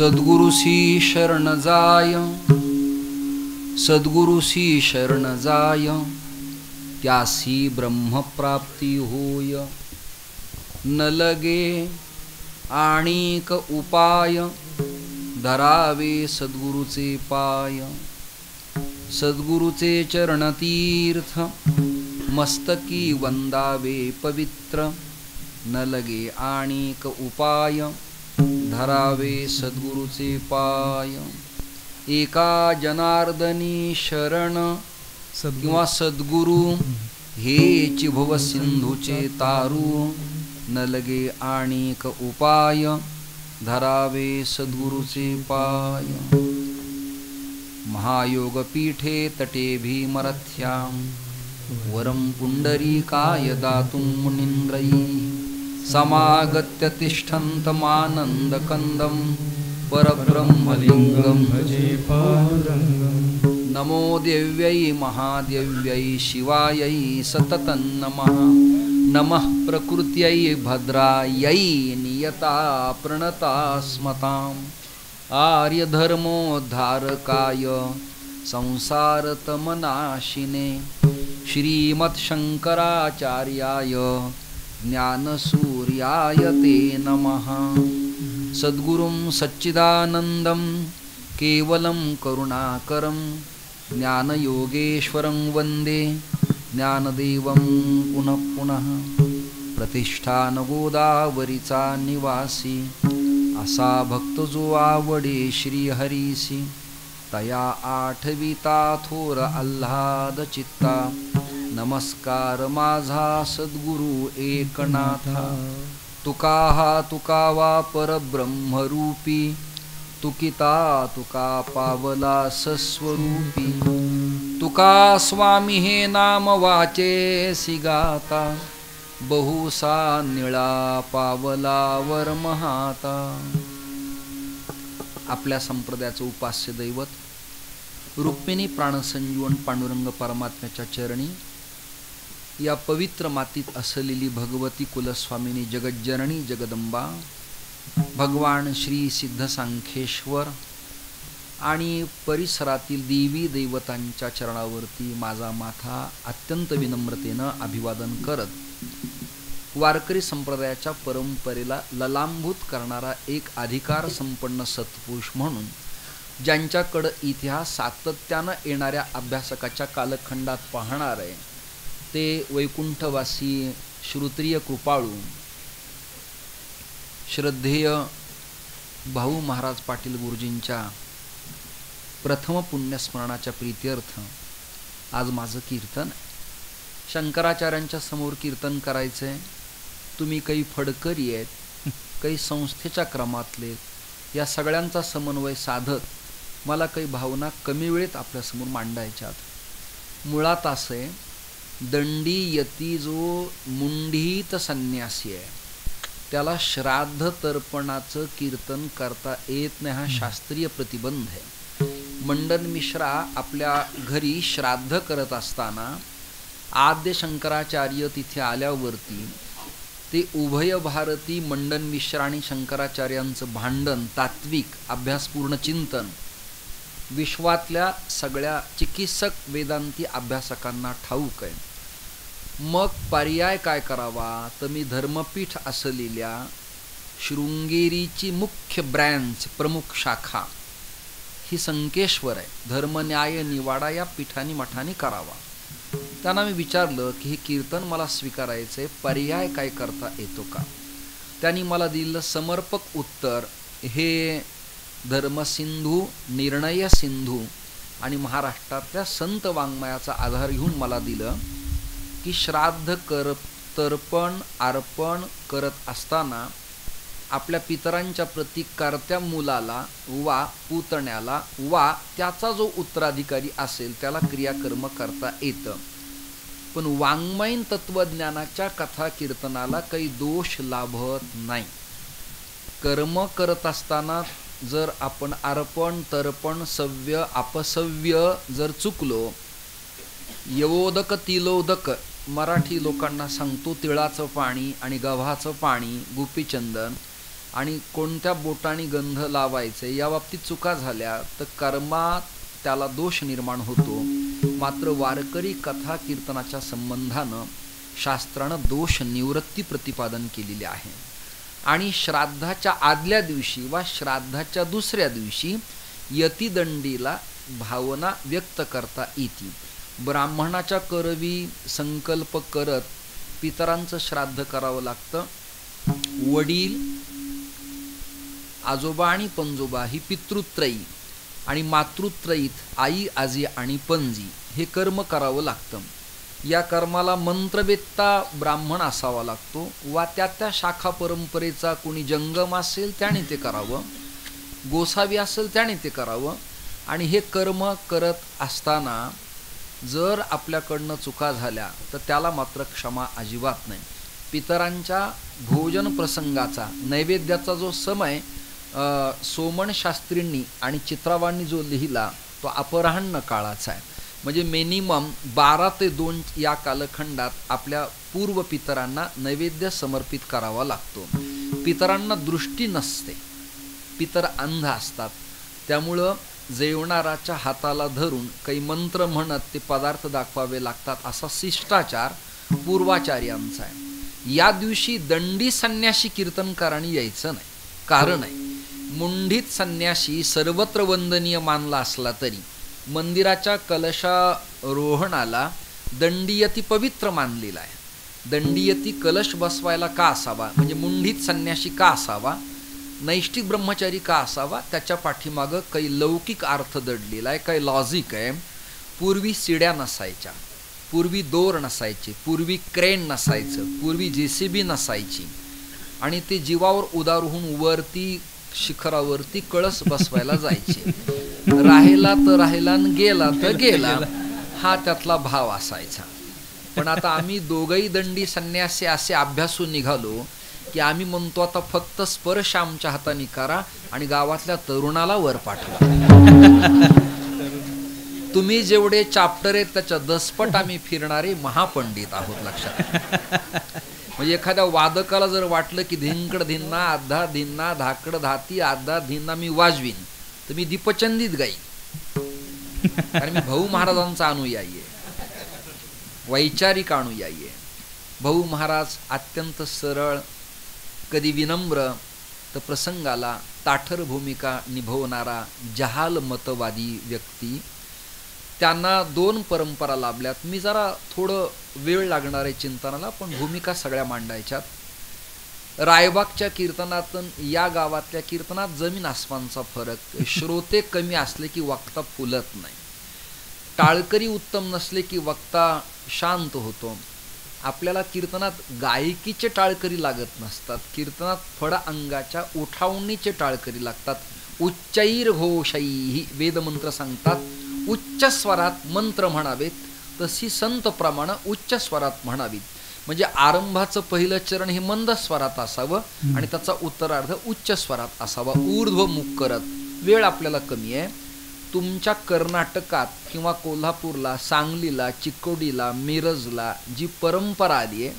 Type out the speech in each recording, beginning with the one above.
सद्गुरुसी शरण जाय, सद्गुरुसी शरण जाय, त्यासी ब्रह्मप्राप्ती होय. न लगे आणिक उपाय, धरावे सद्गुरुचे पाय. सद्गुरुचे चरणतीर्थ, मस्तकी वंदावे पवित्र. न लगे आणिक उपाय, धरावे सद्गुरुचे पाय. एका जनार्दनी शरण किंवा सद्गुरु, हेची भव सिंधूचे तारू. न लगे आणिक उपाय, धरावे सद्गुरुचे पाय. महायोगपीठे तटे भीमरथ्यां, वरं पुंडरीकाय दातुं मुनीन्द्रैः. समागत्य तिष्ठन्तमानन्दकन्दं, परब्रह्मलिङ्गं भजे पादुरङ्गम्. नमो देव्यै महादेव्यै शिवायै सततं नमः. नमः प्रकृत्यै भद्रायै नियता प्रणता स्मताम्. आर्यधर्मोद्धारकाय संसारतमनाशिने, श्रीमत्शंकराचार्याय ज्ञानसूर्याय ते नमः. सद्गुरुं सच्चिदानन्दं केवलं करुणाकरं, ज्ञानयोगेश्वरं वन्दे ज्ञानदेवं पुनः पुनः. प्रतिष्ठान गोदावरीचा निवासी, असा भक्त जो आवडे श्रीहरीसी. तया आठविता थोर आल्हाद चित्ता, नमस्कार माझा सद्गुरु एकनाथा. तुका हा तुकावा परब्रह्मरूपी, तुकिता तुका पावला सस्वरूपी. तुका स्वामी हे नाम वाचेसी गाता, बहुसा निळा पावला वरमहाता. आपल्या संप्रदायाचं उपास्य दैवत रुक्मिणी प्राणसंजीवन पांडुरंग परमात्म्याच्या चरणी, या पवित्र मातीत असलेली भगवती कुलस्वामिनी जगज्जननी जगदंबा, भगवान श्री सिद्धसांखेश्वर आणि परिसरातील देवी दैवतांच्या चरणावरती माझा माथा अत्यंत विनम्रतेनं अभिवादन करत, वारकरी संप्रदायाच्या परंपरेला ललांभूत करणारा एक अधिकार संपन्न सत्पुरुष म्हणून, ज्यांच्याकडं इतिहास सातत्यानं येणाऱ्या अभ्यासकाच्या कालखंडात पाहणार आहे, ते वैकुंठवासी श्रोत्रिय कृपाळू श्रद्धेय भाऊ महाराज पाटील गुरुजींच्या प्रथम पुण्यस्मरणाच्या प्रीत्यर्थ आज माझं कीर्तन. शंकराचार्यांच्या समोर कीर्तन करायचंय. तुम्ही काही फडकरी आहेत, काही संस्थेच्या क्रमातले, या सगळ्यांचा समन्वय साधत मला काही भावना कमी वेळेत आपल्यासमोर मांडायच्यात. मुळात असे दंडी यती जो मुंडीत संन्यासी आहे, त्याला श्राद्ध तर्पणाचं कीर्तन करता येत नाही, हा शास्त्रीय प्रतिबंध आहे. मंडन मिश्रा आपल्या घरी श्राद्ध करत असताना आद्य शंकराचार्य तिथे आल्यावरती ते उभय भारती मंडन मिश्रा आणि शंकराचार्यांचं भांडण, तात्विक अभ्यासपूर्ण चिंतन विश्वातल्या सगळ्या चिकित्सक वेदांती अभ्यासकांना ठाऊक आहे. मग पर्याय काय करावा, तर मी धर्मपीठ असलेल्या शृंगेरीची मुख्य ब्रँच, प्रमुख शाखा ही संकेश्वर आहे. धर्मन्याय निवाडा या पीठानी मठानी करावा. त्यांना मी विचारलं की हे कीर्तन मला स्वीकारायचं आहे, पर्याय काय करता येतो का. त्यांनी मला दिलं समर्पक उत्तर. हे धर्मसिंधू, निर्णय सिंधू आणि महाराष्ट्रातल्या संत वाङ्मयाचा आधार घेऊन मला दिलं की श्राद्ध तर्पण अर्पण करत असताना आपल्या पितरांच्या प्रती कर्त्या मुलाला वा पुतण्याला वा त्याचा जो उत्तराधिकारी असेल त्याला क्रियाकर्म करता येतं. पण वाङ्मयीन तत्वज्ञानाच्या कथा कीर्तनाला काही दोष लाभत नाही. कर्म करत असताना जर आपण अर्पण तर्पण सव्य अपसव्य जर चुकलो, यवोदक तिलोदक मराठी लोकांना सांगतो, तिळाचं पाणी आणि गव्हाचं पाणी गुपीचंदन आणि कोणत्या बोटाने गंध लावायचे या बाबतीत चुका झाल्या तर कर्मात त्याला दोष निर्माण होतो. मात्र वारकरी कथा कीर्तनाच्या संबंधानं शास्त्रानं दोष निवृत्ती प्रतिपादन केलेले आहे. आणि श्राद्धाच्या आदल्या दिवशी वा श्राद्धाच्या दुसऱ्या दिवशी यतिदंडीला भावना व्यक्त करता येते. ब्राह्मणाच्या करवी संकल्प करत पितरांचं श्राद्ध करावं लागतं. वडील, आजोबा आणि पणजोबा ही पितृत्रयी आणि मातृत्रयीत आई, आजी आणि पणजी हे कर्म करावं लागतं. या कर्माला मंत्रवेत्ता ब्राह्मण असावा लागतो वा त्या शाखा परंपरेचा कोणी जंगम असेल त्याने ते करावं, गोसावी असेल त्याने ते करावं. आणि हे कर्म करत असताना जर आपल्याकडनं चुका झाल्या तर त्याला मात्र क्षमा अजिबात नाही. पितरांच्या भोजन प्रसंगाचा नैवेद्याचा जो समय सोमन शास्त्रींनी आणि चित्रावांनी जो लिहिला तो अपराह्न काळाचा आहे. म्हणजे मिनिमम 12 ते 2 या कालखंडात आपल्या पूर्व पितरांना नैवेद्य समर्पित करावा लागतो. पितरांना दृष्टी नसते, पितर अंध असतात, त्यामुळं जेवणाराच्या हाताला धरून काही मंत्र म्हणत ते पदार्थ दाखवावे लागतात असा शिष्टाचार पूर्वाचार्यांचा आहे. या दिवशी दंडी संन्यासी कीर्तनकारांनी यायचं नाही. कारण आहे, मुंडीत संन्यासी सर्वत्र वंदनीय मानला असला तरी मंदिराच्या कलशारोहणाला दंडीयती पवित्र मानलेला आहे. दंडीयती कलश बसवायला का असावा, म्हणजे मुंडीत संन्यासी का असावा, नैष्टिक ब्रह्मचारी का असावा, त्याच्या पाठीमागं काही लौकिक अर्थ दडलेला आहे, काही लॉजिक आहे. पूर्वी शिड्या नसायच्या, पूर्वी दोर नसायचे, पूर्वी क्रेन नसायचं, पूर्वी JCB नसायची आणि ते जीवावर उदार होऊन वरती शिखरावरती कळस बसवायला जायचे. राहिला तर राहिला आणि गेला तर गेला, हा त्यातला भाव असायचा. पण आता आम्ही दोघंही दंडी संन्यासी असे अभ्यासून निघालो की आम्ही म्हणतो आता फक्त स्पर्श आमच्या हाताने करा आणि गावातल्या तरुणाला वर पाठवा. तुम्ही जेवढे चाप्टर आहेत त्याच्या दसपट आम्ही फिरणारे महापंडित आहोत, लक्षात. म्हणजे एखाद्या वादकाला जर वाटलं की धिंकड धिन्ना आधा धिन्ना धाकड धाती आधा धिन्ना मी वाजवीन, तर मी दीपचंदीत गाईन. कारण मी भाऊ महाराजांचा अनुयायी आहे, वैचारिक अनुयायी आहे. भाऊ महाराज अत्यंत सरळ, कधी विनम्र तर प्रसंगाला ताठर भूमिका निभवणारा जहाल मतवादी व्यक्ती. त्यांना 2 परंपरा लाभल्यात. मी जरा थोडं वेळ लागणार आहे चिंतनाला, पण भूमिका सगळ्या मांडायच्यात. रायबागच्या कीर्तनातून या गावातल्या कीर्तनात जमीन आसमानचा फरक. श्रोते कमी असले की वक्ता फुलत नाही, टाळकरी उत्तम नसले की वक्ता शांत होतो. आपल्याला कीर्तनात गायकीचे टाळकरी लागत नसतात, कीर्तनात फड अंगाच्या उठावणीचे टाळकरी लागतात. उच्चैर घोषैहि वेदमंत्र सांगतात, उच्च स्वरात मंत्र म्हणावेत, तशी संत प्रमाण उच्च स्वरात म्हणावीत. म्हणजे आरंभाचं पहिलं चरण हे मंद स्वरात असावं आणि त्याचा उत्तरार्ध उच्च स्वरात असावा, ऊर्ध्वमुख करत. वेळ आपल्याला कमी आहे. तुमच्या कर्नाटकात किंवा कोल्हापूरला, सांगलीला, चिकोडीला, मिरजला जी परंपरा आली आहे,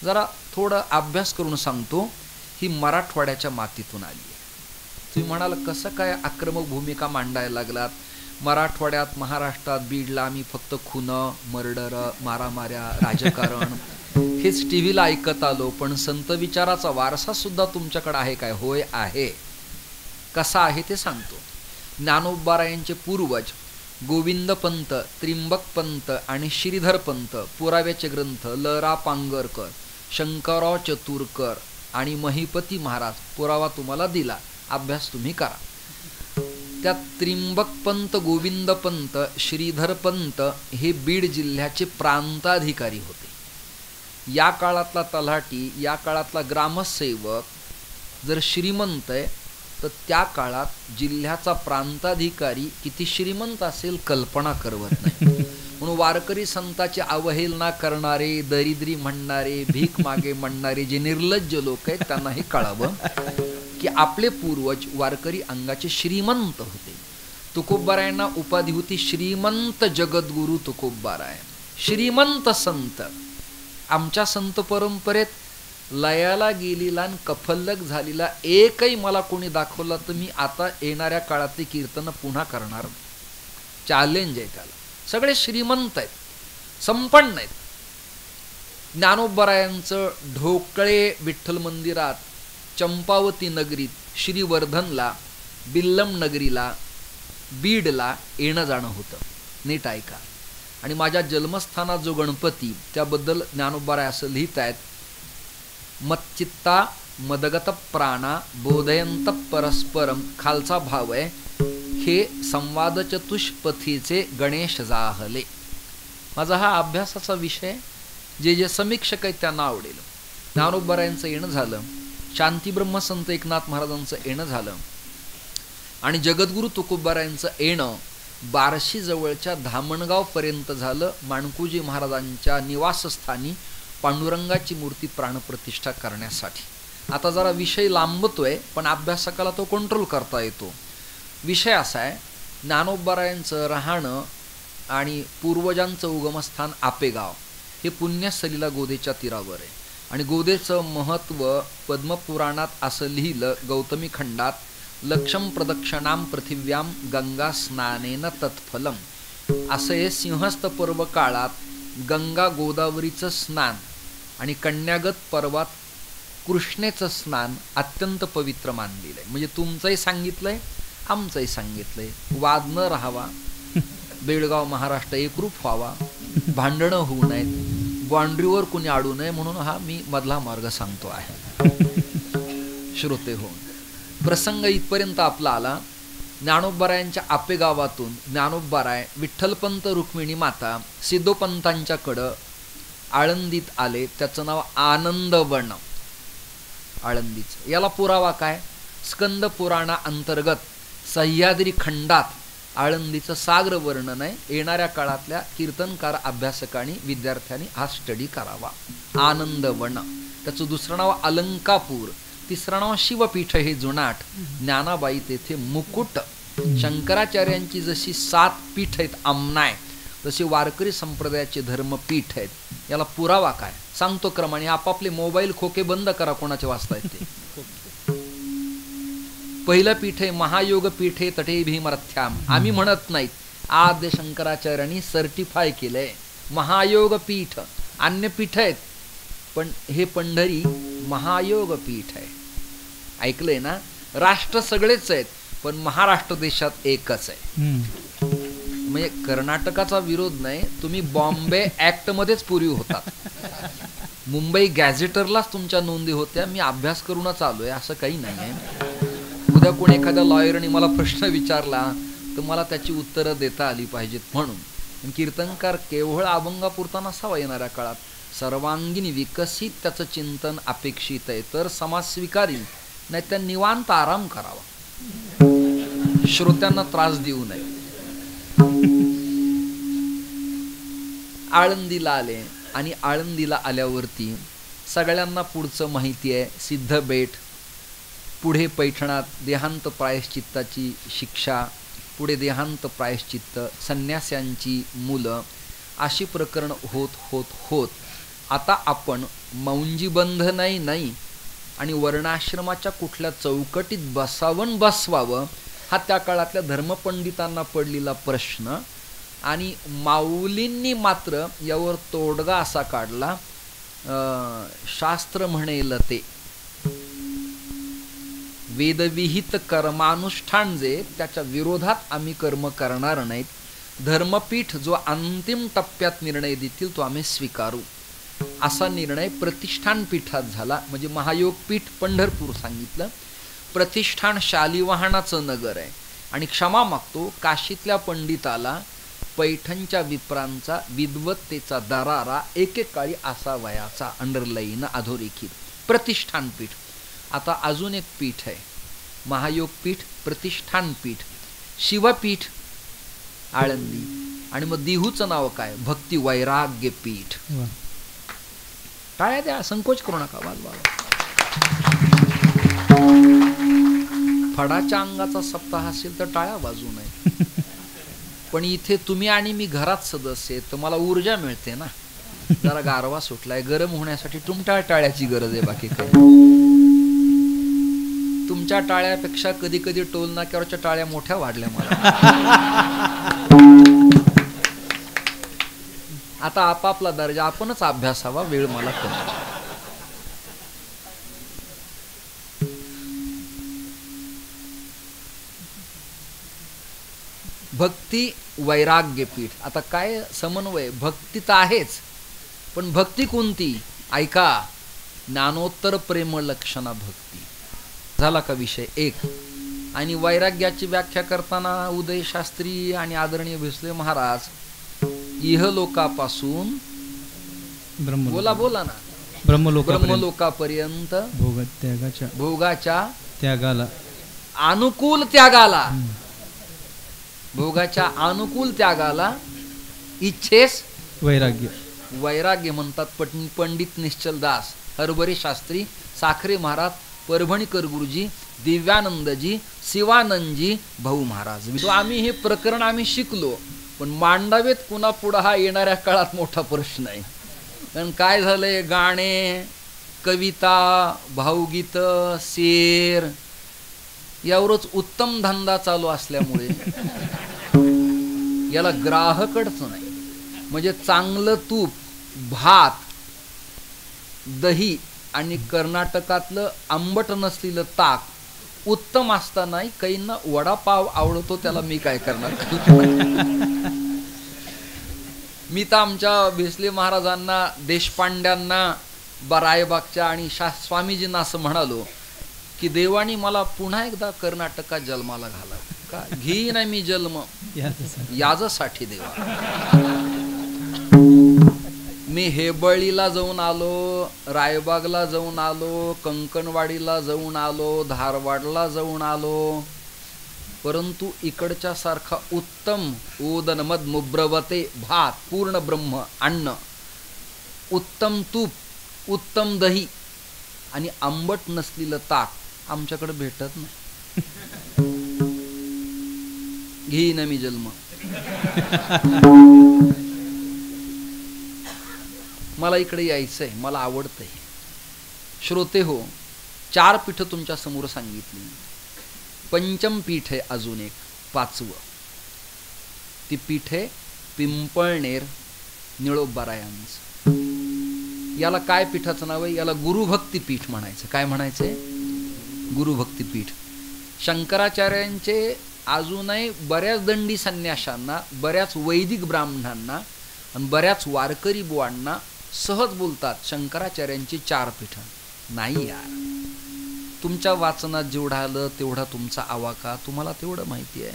जरा थोडं अभ्यास करून सांगतो, ही मराठवाड्याच्या मातीतून आली आहे. तुम्ही म्हणाल कसं काय आक्रमक भूमिका मांडायला लागलात? मराठवाड्यात, महाराष्ट्रात, बीडला आम्ही फक्त खुनं, मर्डर, मारामाऱ्या, राजकारण हेच टीव्हीला ऐकत आलो, पण संत विचाराचा वारसा सुद्धा तुमच्याकडे आहे काय? होय आहे. कसा आहे ते सांगतो. ज्ञानोबारायांचे पूर्वज गोविंद पंत, त्रिंबक पंत आणि श्रीधर पंत, पुराव्याचे ग्रंथ ल रा पांगरकर, शंकरराव चतुरकर आणि महिपती महाराज, पुरावा तुम्हाला दिला, अभ्यास तुम्ही करा. त्यात त्रिंबक पंत, गोविंद पंत, श्रीधर पंत हे बीड जिल्ह्याचे प्रांताधिकारी होते. या काळातला तलाठी, या काळातला ग्रामसेवक जर श्रीमंत आहे तर त्या काळात जिल्ह्याचा प्रांताधिकारी किती श्रीमंत असेल कल्पना करवत नाही. म्हणून वारकरी संताची अवहेलना करणारे, दरिद्री म्हणणारे, भीक मागे म्हणणारे जे निर्लज्ज लोक आहेत त्यांना हे कळावं की आपले पूर्वज वारकरी अंगाचे श्रीमंत होते. तुकोबारायांना उपाधी होती श्रीमंत जगद्गुरु तुकोबाराय, श्रीमंत संत. आमच्या संत परंपरेत लयाला गेलेला आणि कफल्लक झालेला एकही मला कोणी दाखवला तर मी आता येणाऱ्या काळातली कीर्तन पुन्हा करणार. चॅलेंज आहे त्याला. सगळे श्रीमंत आहेत, संपन्न आहेत. ज्ञानोबरायांचं ढोकळे विठ्ठल मंदिरात, चंपावती नगरीत, श्रीवर्धनला, बिल्लम नगरीला, बीडला येणं जाणं होतं. नीट ऐका. आणि माझ्या जन्मस्थानात जो गणपती, त्याबद्दल ज्ञानोबराय असं लिहित आहेत, मच्चित्ता मदगत प्राणा बोधयंत परस्परम. खालचा भाव आहे, हे संवाद चतुष्पथीचे गणेश जाहले. माझा हा अभ्यासाचा विषय. जे समीक्षक आहेत त्यांना आवडेल. ज्ञानोबरायांचं येणं झालं, शांती ब्रह्मसंत एकनाथ महाराजांचं येणं झालं आणि जगद्गुरु तुकोबारायांचं येणं बार्शी जवळच्या धामणगाव पर्यंत झालं. माणकुजी महाराजांच्या निवासस्थानी पांडुरंगाची मूर्ती प्राणप्रतिष्ठा करण्यासाठी. आता जरा विषय लांबतोय, पण अभ्यासकाला तो कंट्रोल करता येतो. विषय असा आहे, ज्ञानोबरायांचं राहणं आणि पूर्वजांचं उगमस्थान आपेगाव हे पुण्यस्थलीला गोदेच्या तीरावर आहे. आणि गोदेचं महत्त्व पद्मपुराणात असं लिहिलं, गौतमी खंडात, लक्षम प्रदक्षिणाम पृथिव्याम गंगा स्नानेन तत्फलम. असं हे सिंहस्थ पर्व काळात गंगा गोदावरीचं स्नान आणि कन्यागत पर्वात कृष्णेचं स्नान अत्यंत पवित्र मानलेलं आहे. म्हणजे तुमचंही सांगितलंय, आमचंही सांगितलंय. वाद न राहावा, बेळगाव महाराष्ट्र एकरूप व्हावा, भांडणं होऊ नयेत, बाउंड्रीवर कुणी अडू नये, म्हणून हा मी मधला मार्ग सांगतो आहे. श्रोते हो, प्रसंग इथपर्यंत आपला आला. ज्ञानोबरायांच्या आपेगावातून ज्ञानोबराय विठ्ठलपंत रुक्मिणी माता सिद्धोपंतांच्याकडं आळंदीत आले. त्याचं नाव आनंदवन, आळंदीचं. याला पुरावा काय? स्कंद पुराणा अंतर्गत सह्याद्री खंडात आळंदीचं साग्र वर्णन आहे. येणाऱ्या काळातल्या कीर्तनकार अभ्यासकांनी विद्यार्थ्यांनी हा स्टडी करावा. आनंदवन. त्याचं दुसरं नाव अलंकापूर, तिसरं नाव शिवपीठ हे जुनाट. ज्ञानाबाई तेथे मुकुट. शंकराचार्यांची जशी 7 पीठ आहेत आमनाय, तशी वारकरी संप्रदायाचे धर्मपीठ आहेत. याला पुरावा काय सांगतो क्रमाने. आपापले मोबाईल खोके बंद करा, कोणाचे वाचतायत ते. पहिलं पीठ आहे महायोग पीठे तटे भीमरथ्याम. आम्ही म्हणत नाहीत, आद्य शंकराचार्यांनी सर्टिफाय केलंय महायोग पीठ. अन्य पीठ आहेत, पण हे पंढरी महायोग पीठ आहे. ऐकलंय ना? राष्ट्र सगळेच आहेत, पण महाराष्ट्र देशात एकच आहे. म्हणजे कर्नाटकाचा विरोध नाही, तुम्ही बॉम्बे ऍक्ट मध्येच पूर्वी होतात. मुंबई गॅझेटरलाच तुमच्या नोंदी होत्या. मी अभ्यास करूनच आलोय, असं काही नाही आहे. उद्या कोणी एखाद्या लॉयरने मला प्रश्न विचारला तर मला त्याची उत्तरं देता आली पाहिजेत. म्हणून कीर्तनकार केवळ अभंगापुरता नसावा. येणाऱ्या काळात सर्वांगीण विकसित त्याचं चिंतन अपेक्षित आहे. तर समाज स्वीकारील, नाही तर निवांत आराम करावा, श्रोत्यांना त्रास देऊ नये. आळंदीला आले आणि आळंदीला आल्यावरती सगळ्यांना पुढचं माहिती आहे. सिद्धबेट, पुढे पैठणात देहांत प्रायश्चित्ताची शिक्षा, पुढे देहांत प्रायश्चित्त, संन्यास्यांची मुलं, अशी प्रकरण होत होत होत आता आपण मौंजीबंध नाही आणि वर्णाश्रमाच्या कुठल्या चौकटीत बसवावं हा त्या काळातल्या धर्मपंडितांना पडलेला प्रश्न. आणि माऊलींनी मात्र यावर तोडगा असा काढला, शास्त्र म्हणेल ते वेदविहित कर्मानुष्ठान जे, त्याच्या विरोधात आम्ही कर्म करणार नाहीत. धर्मपीठ जो अंतिम टप्प्यात निर्णय देतील तो आम्ही स्वीकारू, असा निर्णय प्रतिष्ठान पीठात झाला. म्हणजे महायोग पीठ पंढरपूर सांगितलं. प्रतिष्ठान शालिवाहनाचं नगर आहे. आणि क्षमा मागतो, काशीतल्या पंडिताला पैठणच्या विप्रांचा विद्वत्तेचा दरारा एकेकाळी असा वयाचा, अंडरलाईन अधोरेखित. प्रतिष्ठान पीठ. आता अजून एक पीठ आहे, महायोग पीठ, प्रतिष्ठान पीठ, शिवपीठ आळंदी. आणि मग दिहूचं नाव काय? भक्ती वैराग्य पीठ. टाळ्या द्या, संकोच करू नका. फडाच्या अंगाचा सप्ताह असेल तर टाळ्या वाजू नये. पण इथे तुम्ही आणि मी घरात सदस्य आहेत, तर मला ऊर्जा मिळते ना. जरा गारवा सुटलाय, गरम होण्यासाठी तुमच्या टाळ्याची गरज आहे, बाकी काय. तुमच्या टाळ्यापेक्षा कधी कधी टोल नाक्यावरच्या टाळ्या मोठ्या वाढल्या मला. आता आपापला दर्जा आपणच अभ्यासावा, वेळ मला कमी. भक्ती वैराग्य पीठ. आता काय समन्वय, भक्ती तर आहेच, पण भक्ती कोणती? ऐका, ज्ञानोत्तर प्रेम लक्षणा भक्ती. झाला का विषय एक. आणि वैराग्याची व्याख्या करताना उदय शास्त्री आणि आदरणीय भोसले महाराज इहलोकापासून बोला ना ब्रह्मलोकापर्यंत भोगाच्या त्यागाला, अनुकूल त्यागाला, भोगाच्या अनुकूल त्यागाला इच्छेस वैराग्य. वैराग्य म्हणतात पंडित निश्चल दास, हरभरे शास्त्री, साखरे महाराज, परभणीकर गुरुजी, दिव्यानंदजी, शिवानंदजी, भाऊ महाराज. तो आम्ही हे प्रकरण आम्ही शिकलो, पण मांडावेत कुणा पुढं हा येणाऱ्या काळात मोठा प्रश्न आहे. कारण काय झालंय, गाणे, कविता, भावगीत, शेर यावरच उत्तम धंदा चालू असल्यामुळे याला ग्राहकच नाही. म्हणजे चांगलं तूप, भात, दही आणि कर्नाटकातलं आंबट नसलेलं ताक उत्तम असतानाही काहींना वडापाव आवडतो, त्याला मी काय करणार. मी तर आमच्या भोसले महाराजांना, देशपांड्यांना, रायबागच्या आणि स्वामीजींना असं म्हणालो की देवानी मला पुन्हा एकदा कर्नाटकात जन्माला घाला. का घेई नाही मी जन्म याजसाठी देवा. मी हेबळीला जाऊन आलो, रायबागला जाऊन आलो, कंकणवाडीला जाऊन आलो, धारवाडला जाऊन आलो, परंतु इकडच्या सारखा उत्तम ओदन मद मुब्रवते भात, पूर्ण ब्रह्म अन्न, उत्तम तूप, उत्तम दही आणि आंबट नसलेलं ताक आमच्याकडे भेटत नाही. घेईन मी जन्म. मला इकडे यायचंय, मला आवडतंय. श्रोते हो, 4 पीठ तुमच्या समोर सांगितली. पंचम पीठ आहे अजून एक, 5वं. ती पीठ आहे पिंपळनेर निळोबारायांचं. याला काय पीठाचं नाव आहे? याला गुरुभक्ती पीठ म्हणायचं. काय म्हणायचंय? गुरुभक्ती पीठ. शंकराचार्यांचे अजूनही बऱ्याच दंडी संन्याशांना, बऱ्याच वैदिक ब्राह्मणांना आणि बऱ्याच वारकरी बुवांना सहज बोलतात शंकराचार्यांची 4 पीठ. नाही यार, तुमच्या वाचनात जेवढा आलं तेवढा तुमचा आवाका, तुम्हाला तेवढं माहिती आहे.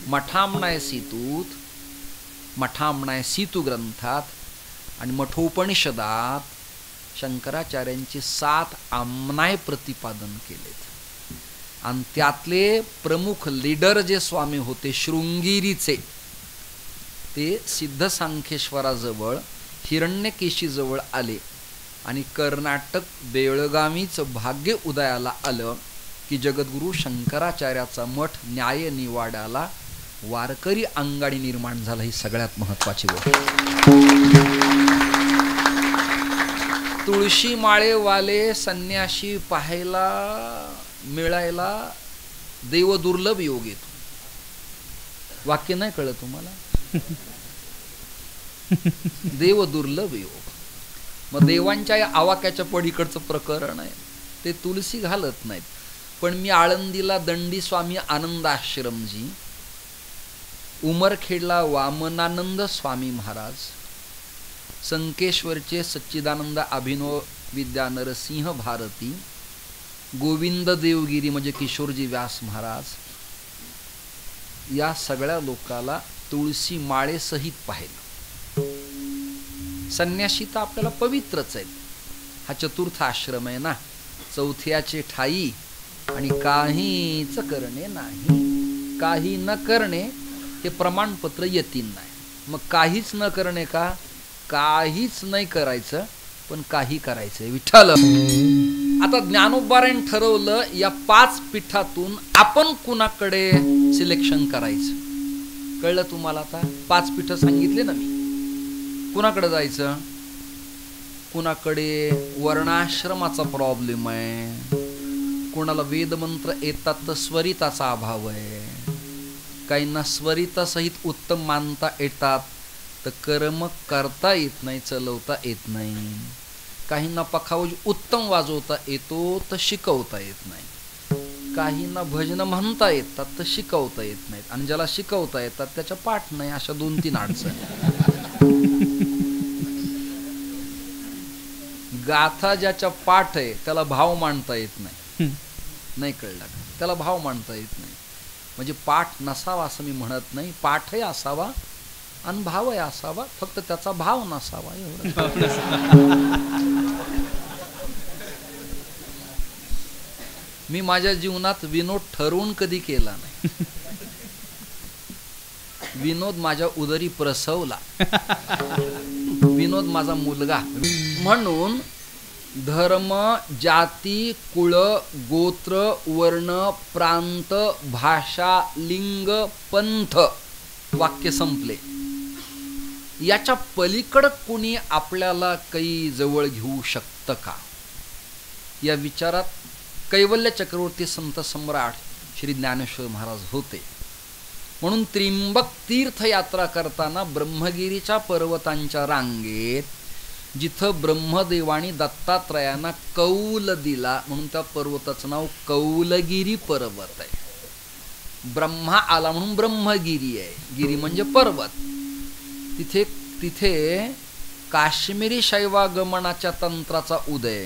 मठामणाय सीतू ग्रंथात आणि मठोपनिषदात शंकराचार्यांचे 7 आमनाय प्रतिपादन केलेत. आणि त्यातले प्रमुख लीडर जे स्वामी होते शृंगेरीचे, ते सिद्धसांखेश्वराजवळ हिरण्यकेशीजवळ आले आणि कर्नाटक बेळगावीचं भाग्य उदयाला आलं की जगद्गुरु शंकराचार्याचा मठ न्याय निवाड्याला वारकरी अंगाडी निर्माण झाला. ही सगळ्यात महत्वाची गोष्ट. तुळशी माळेवाले संन्याशी पाहायला मिळायला देव दुर्लभ योग येतो. वाक्य नाही कळलं तुम्हाला? देव दुर्लभ योग. मग देवांच्या या आवाक्याच्या पलीकडचं प्रकरण आहे. ते तुलसी घालत नाहीत. पण मी आळंदीला दंडी स्वामी आनंदाश्रमजी, उमरखेडला वामनानंद स्वामी महाराज, संकेश्वरचे सच्चिदानंद अभिनव विद्या नरसिंह भारती, गोविंद देवगिरी म्हणजे किशोरजी व्यास महाराज, या सगळ्या लोकाला तुळशी माळेसहित पाहिलं. संन्यासी तर आपल्याला पवित्रच आहेत. हा 4था आश्रम आहे ना. 4थ्याचे ठाई आणि काहीच करणे नाही. काही न करणे हे प्रमाणपत्र येतील नाही. मग काहीच न करणे का? काहीच नाही करायचं, पण काही करायचंय विठ्ठल. आता ज्ञानोबारायण ठरवलं या 5 पीठातून आपण कुणाकडे सिलेक्शन करायचं. कळलं तुम्हाला? आता 5 पीठ सांगितले ना मी. कुणाकडे जायचं? कुणाकडे वर्णाश्रमाचा प्रॉब्लेम आहे, कोणाला वेदमंत्र येतात तर स्वरिताचा अभाव आहे, काहींना स्वरितासहित उत्तम मानता येतात तर कर्म करता येत नाही, चलवता येत नाही, काहींना पखावज उत्तम वाजवता येतो तर शिकवता येत नाही, काहींना भजन म्हणता येतात तर शिकवता येत नाहीत, आणि ज्याला शिकवता येतात त्याच्या पाठ नाही. अशा 2-3 अडचणी. गाथा ज्याच्या पाठ आहे त्याला भाव मांडता येत नाही. नाही कळलं का? त्याला भाव मांडता येत नाही. म्हणजे पाठ नसावा असं मी म्हणत नाही, पाठही असावा आणि भावही असावा, फक्त त्याचा भाव नसावा एवढं. मी माझ्या जीवनात विनोद ठरवून कधी केला नाही. विनोद माझ्या उदरी प्रसवला. विनोद माझा मुलगा. म्हणून धर्म, जाती, कुळ, गोत्र, वर्ण, प्रांत, भाषा, लिंग, पंथ, वाक्य संपले. याच्या पलीकडं कोणी आपल्याला काही जवळ घेऊ शकतं का? या विचारात कैवल्य चक्रवर्ती संत सम्राट श्री ज्ञानेश्वर महाराज होते. म्हणून त्रिंबक तीर्थयात्रा करताना ब्रह्मगिरीच्या पर्वतांच्या रांगेत जिथं ब्रह्मदेवानी दत्तात्रयांना कौल दिला, म्हणून त्या पर्वताचं नाव कौलगिरी पर्वत आहे. ब्रह्मा आला म्हणून ब्रह्मगिरी आहे. गिरी म्हणजे पर्वत. तिथे काश्मीरी शैवागमनाच्या तंत्राचा उदय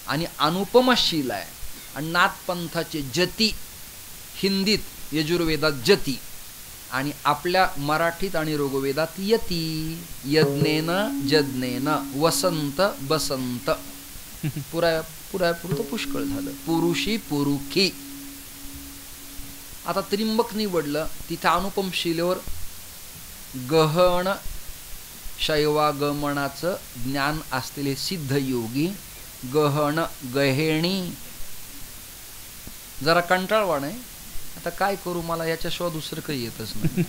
आणि अनुपमशील आहे. आणि नाथपंथाचे जती, हिंदीत यजुर्वेदात जती आणि आपल्या मराठीत आणि ऋग्वेदात यती. यज्ञेन जज्ञेन, वसंत बसंत. पुरापुरतं पुष्कळ झालं. पुरुषी पुरुखी. आता त्रिंबक निवडलं. तिथे अनुपम शिलेवर गहन शैवागमनाचं ज्ञान असलेले सिद्ध योगी, गहन गहेणी. जरा कंटाळवाण आहे, आता काय करू, मला याच्याशिवाय दुसरं काही येतच नाही.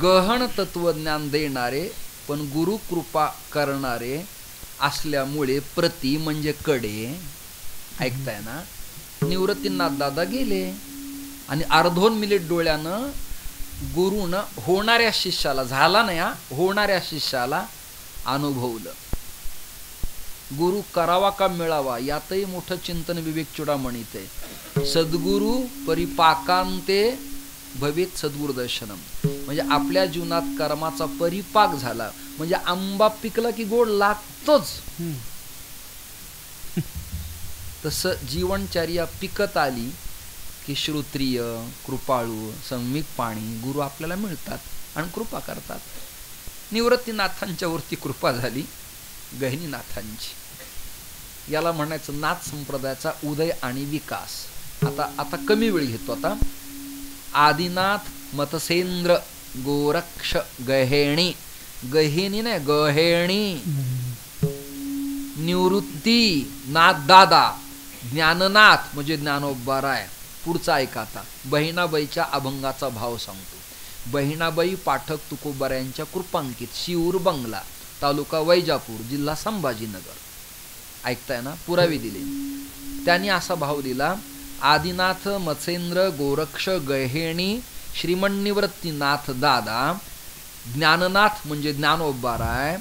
गहन तत्वज्ञान देणारे पण गुरु कृपा करणारे असल्यामुळे प्रति म्हणजे कडे, ऐकताय ना, निवृत्तीनाथ दादा गेले आणि अर्धोन्मिलित डोळ्यानं गुरुनं होणाऱ्या शिष्याला, झाला नाही हा, होणाऱ्या शिष्याला अनुभवलं. गुरु करावा का मिळावा यातही मोठं चिंतन विवेक चुडामणीत आहे. सद्गुरु परिपाकांते भवेत सद्गुरु दर्शनम. म्हणजे आपल्या जीवनात कर्माचा परिपाक झाला म्हणजे आंबा पिकला की गोड लागतोच. तसं जीवनचर्या पिकत आली की श्रोत्रिय, कृपाळू, संविक पाणी गुरु आपल्याला मिळतात आणि कृपा करतात. निवृत्तीनाथांच्या वरती कृपा झाली, गहिनीनाथांची. याला म्हणायचं नाथ संप्रदायाचा उदय आणि विकास. आता कमी वेळ घेतो. आता आदिनाथ, मतसेंद्र, गोरक्ष, गहेणी. गहिनी नाही, गहेणी. निवृत्ती नाथ दादा, ज्ञाननाथ म्हणजे ज्ञानोबाराय. पुढचा ऐका आता. बहिणाबाईच्या अभंगाचा भाव सांगतो. बहिणाबाई पाठक तुकोबारायांच्या कृपांकित, शिऊर बंगला, तालुका वैजापूर, जिल्हा संभाजीनगर. ऐकताय ना, पुरावे दिले. त्यांनी असा भाव दिला. आदिनाथ, मत्सेंद्र, गोरक्ष, गहेणी, श्रीमन्निवृत्तीनाथ दादा, ज्ञाननाथ म्हणजे ज्ञानोबाराय,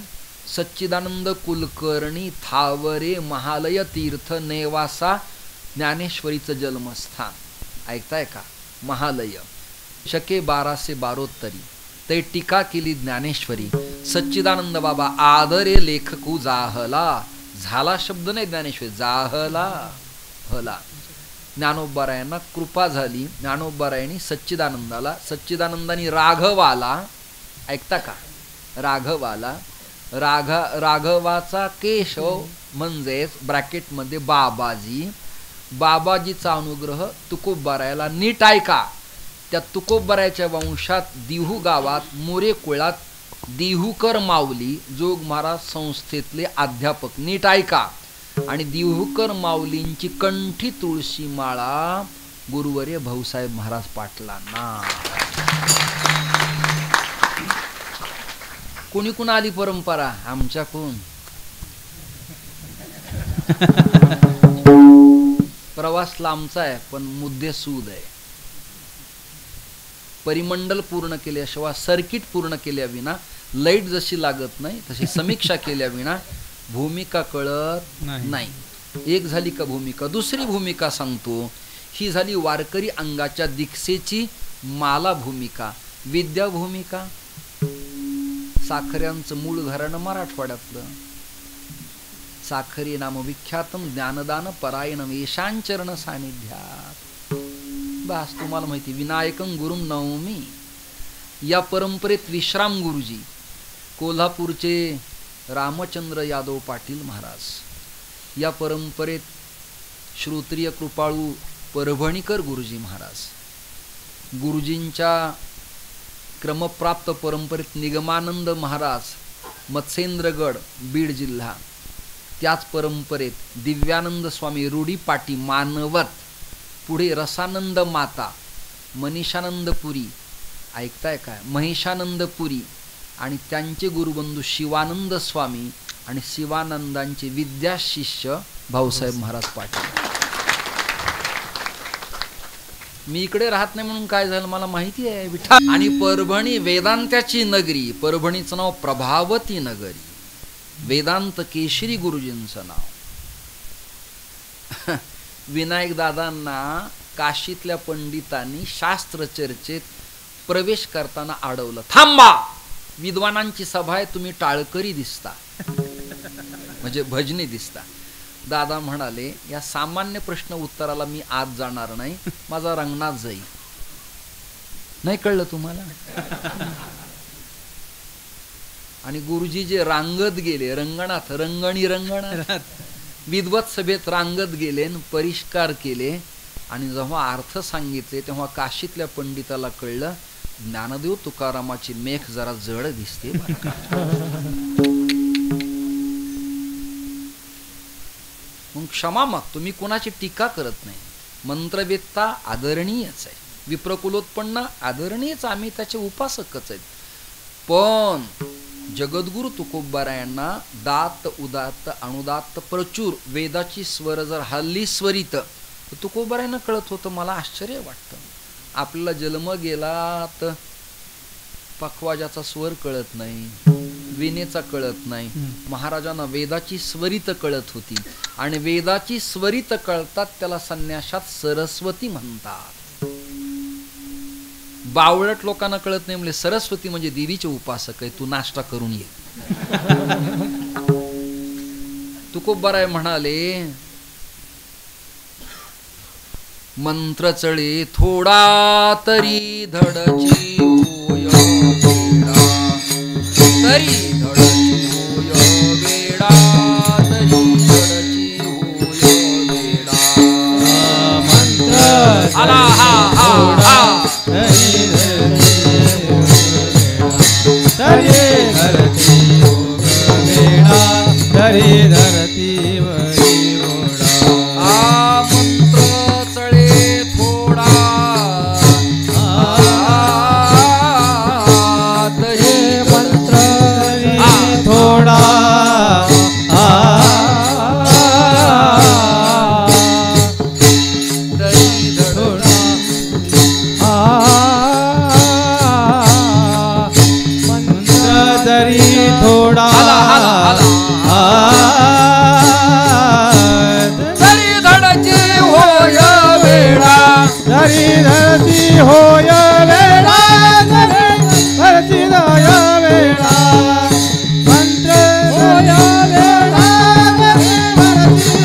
सच्चिदानंद कुलकर्णी, थावरे, महालय तीर्थ, नेवासा, ज्ञानेश्वरीचं जन्मस्थान. ऐकताय का? महालय. शके 1272. ते टीका केली ज्ञानेश्वरी. सच्चिदानंद बाबा आदरे लेखकू जाहला. झाला शब्द नाही ज्ञानेश्वरी, जाहला हला. ज्ञानोबारायांना कृपा झाली. ज्ञानोबारायांनी सच्चिदानंदाला, सच्चिदानंदानी राघवाला, ऐकता का, राघवाला, राघवाचा केशव म्हणजेच ब्रॅकेटमध्ये बाबाजी, बाबाजीचा अनुग्रह तुकोबारायाला. नीट ऐका. त्या तुकोबारायाच्या वंशात दिहू गावात मोरे कुळात दिहूकर माऊली जोग महाराज संस्थेतले अध्यापक. नीट ऐका. आणि दिहूकर माऊलींची कंठी तुळशी माळा गुरुवर्य भाऊसाहेब महाराज पाटलांना. कोणी कोण आली परंपरा? आमच्याकडून. प्रवास लांबचा आहे पण मुद्दे सूद आहे. परिमंडल पूर्ण केल्याशिवाय, सर्किट पूर्ण केल्याविना, लाईट जशी लागत नाही तशी समीक्षा केल्याविना भूमिका कळत नाही. एक झाली का भूमिका. दुसरी भूमिका सांगतो, ही झाली वारकरी अंगाच्या दीक्षेची माला भूमिका. विद्या भूमिका, साखऱ्यांचं मूळ घराणं मराठवाड्यातलं. साखरी नाम विख्यातम ज्ञानदान परायणम येशांचरण सानिध्यात. बस तुम्हाला माहिती, विनायकं गुरुम नवमी. या परंपरेत विश्राम गुरुजी, कोल्हापूरचे रामचंद्र यादव पाटील महाराज. या परंपरेत श्रोत्रिय कृपाळू परभणीकर गुरुजी महाराज. गुरुजींच्या क्रमप्राप्त परंपरेत निगमानंद महाराज, मत्स्येंद्रगड बीड जिल्हा. त्याच परंपरेत दिव्यानंद स्वामी रूढी पाटी मानवत. पुढे रसानंद माता, मनीषानंदपुरी, ऐकताय काय, महिषानंदपुरी आणि त्यांचे गुरुबंधू शिवानंद स्वामी आणि शिवानंदांचे विद्याशिष्य भाऊसाहेब महाराज पाटील. मी इकडे राहत नाही म्हणून काय झालं मला माहिती आहे विठ्ठल. आणि परभणी वेदांताची नगरी, परभणीचं नाव प्रभावती नगरी, वेदांत केशरी गुरुजींचं नाव. विनायक दादांना काशीतल्या पंडितांनी शास्त्र चर्चेत प्रवेश करताना अडवलं. थांबा, विद्वानांची सभा आहे, तुम्ही टाळकरी दिसता, म्हणजे भजनी दिसता. दादा म्हणाले, या सामान्य प्रश्न उत्तराला मी आज जाणार नाही, माझा रंगणात जाईल. नाही कळलं तुम्हाला. आणि गुरुजी जे रांगत गेले रंगणात, रंगणी रंगणात, विद्वत सभेत रांगत गेले, परिष्कार केले. आणि जेव्हा अर्थ सांगितले तेव्हा काशीतल्या पंडिताला कळलं, ज्ञानदेव तुकारामाची मेख जरा जड दिसते. मग क्षमा मागतो, मी कोणाची टीका करत नाही. मंत्रवेत्ता आदरणीयच आहे, विप्रकुलोत्पन्न आदरणीयच, आम्ही त्याचे उपासकच आहेत. पण जगद्गुरु तुकोबारायांना दात उदात्त अनुदात्त प्रचूर वेदाची स्वर जर हल्ली स्वरित, तर तुकोबारायांना कळत होतं. मला आश्चर्य वाटतं, आपल्याला जन्म गेला तर पखवाजाचा स्वर कळत नाही, विनेचा कळत नाही. महाराजांना वेदाची स्वरित कळत होती आणि वेदाची स्वरित कळतात त्याला संन्यासात सरस्वती म्हणतात. बावळट लोकांना कळत नाही म्हणजे सरस्वती म्हणजे देवीचे उपासक आहे, तू नाश्ता करून ये. तुकोबाराय म्हणाले, मंत्र चळे थोडा तरी धडची होय वेडा, तरी धडची होय वेडा, तरी धडची होय वेडा. मंत्र आला हा हा हा, तरी धरती वेडा, तरी धरती वरी ओढा. मंत्र चळे थोडा तरी मंत्र थोडा, तरी धडा मंत्र तरी थोडा, तरी धडची होय वेडा, तरी धरती होय वेडा, धरती होय वेडा. मंत्र होय वेडा, धरती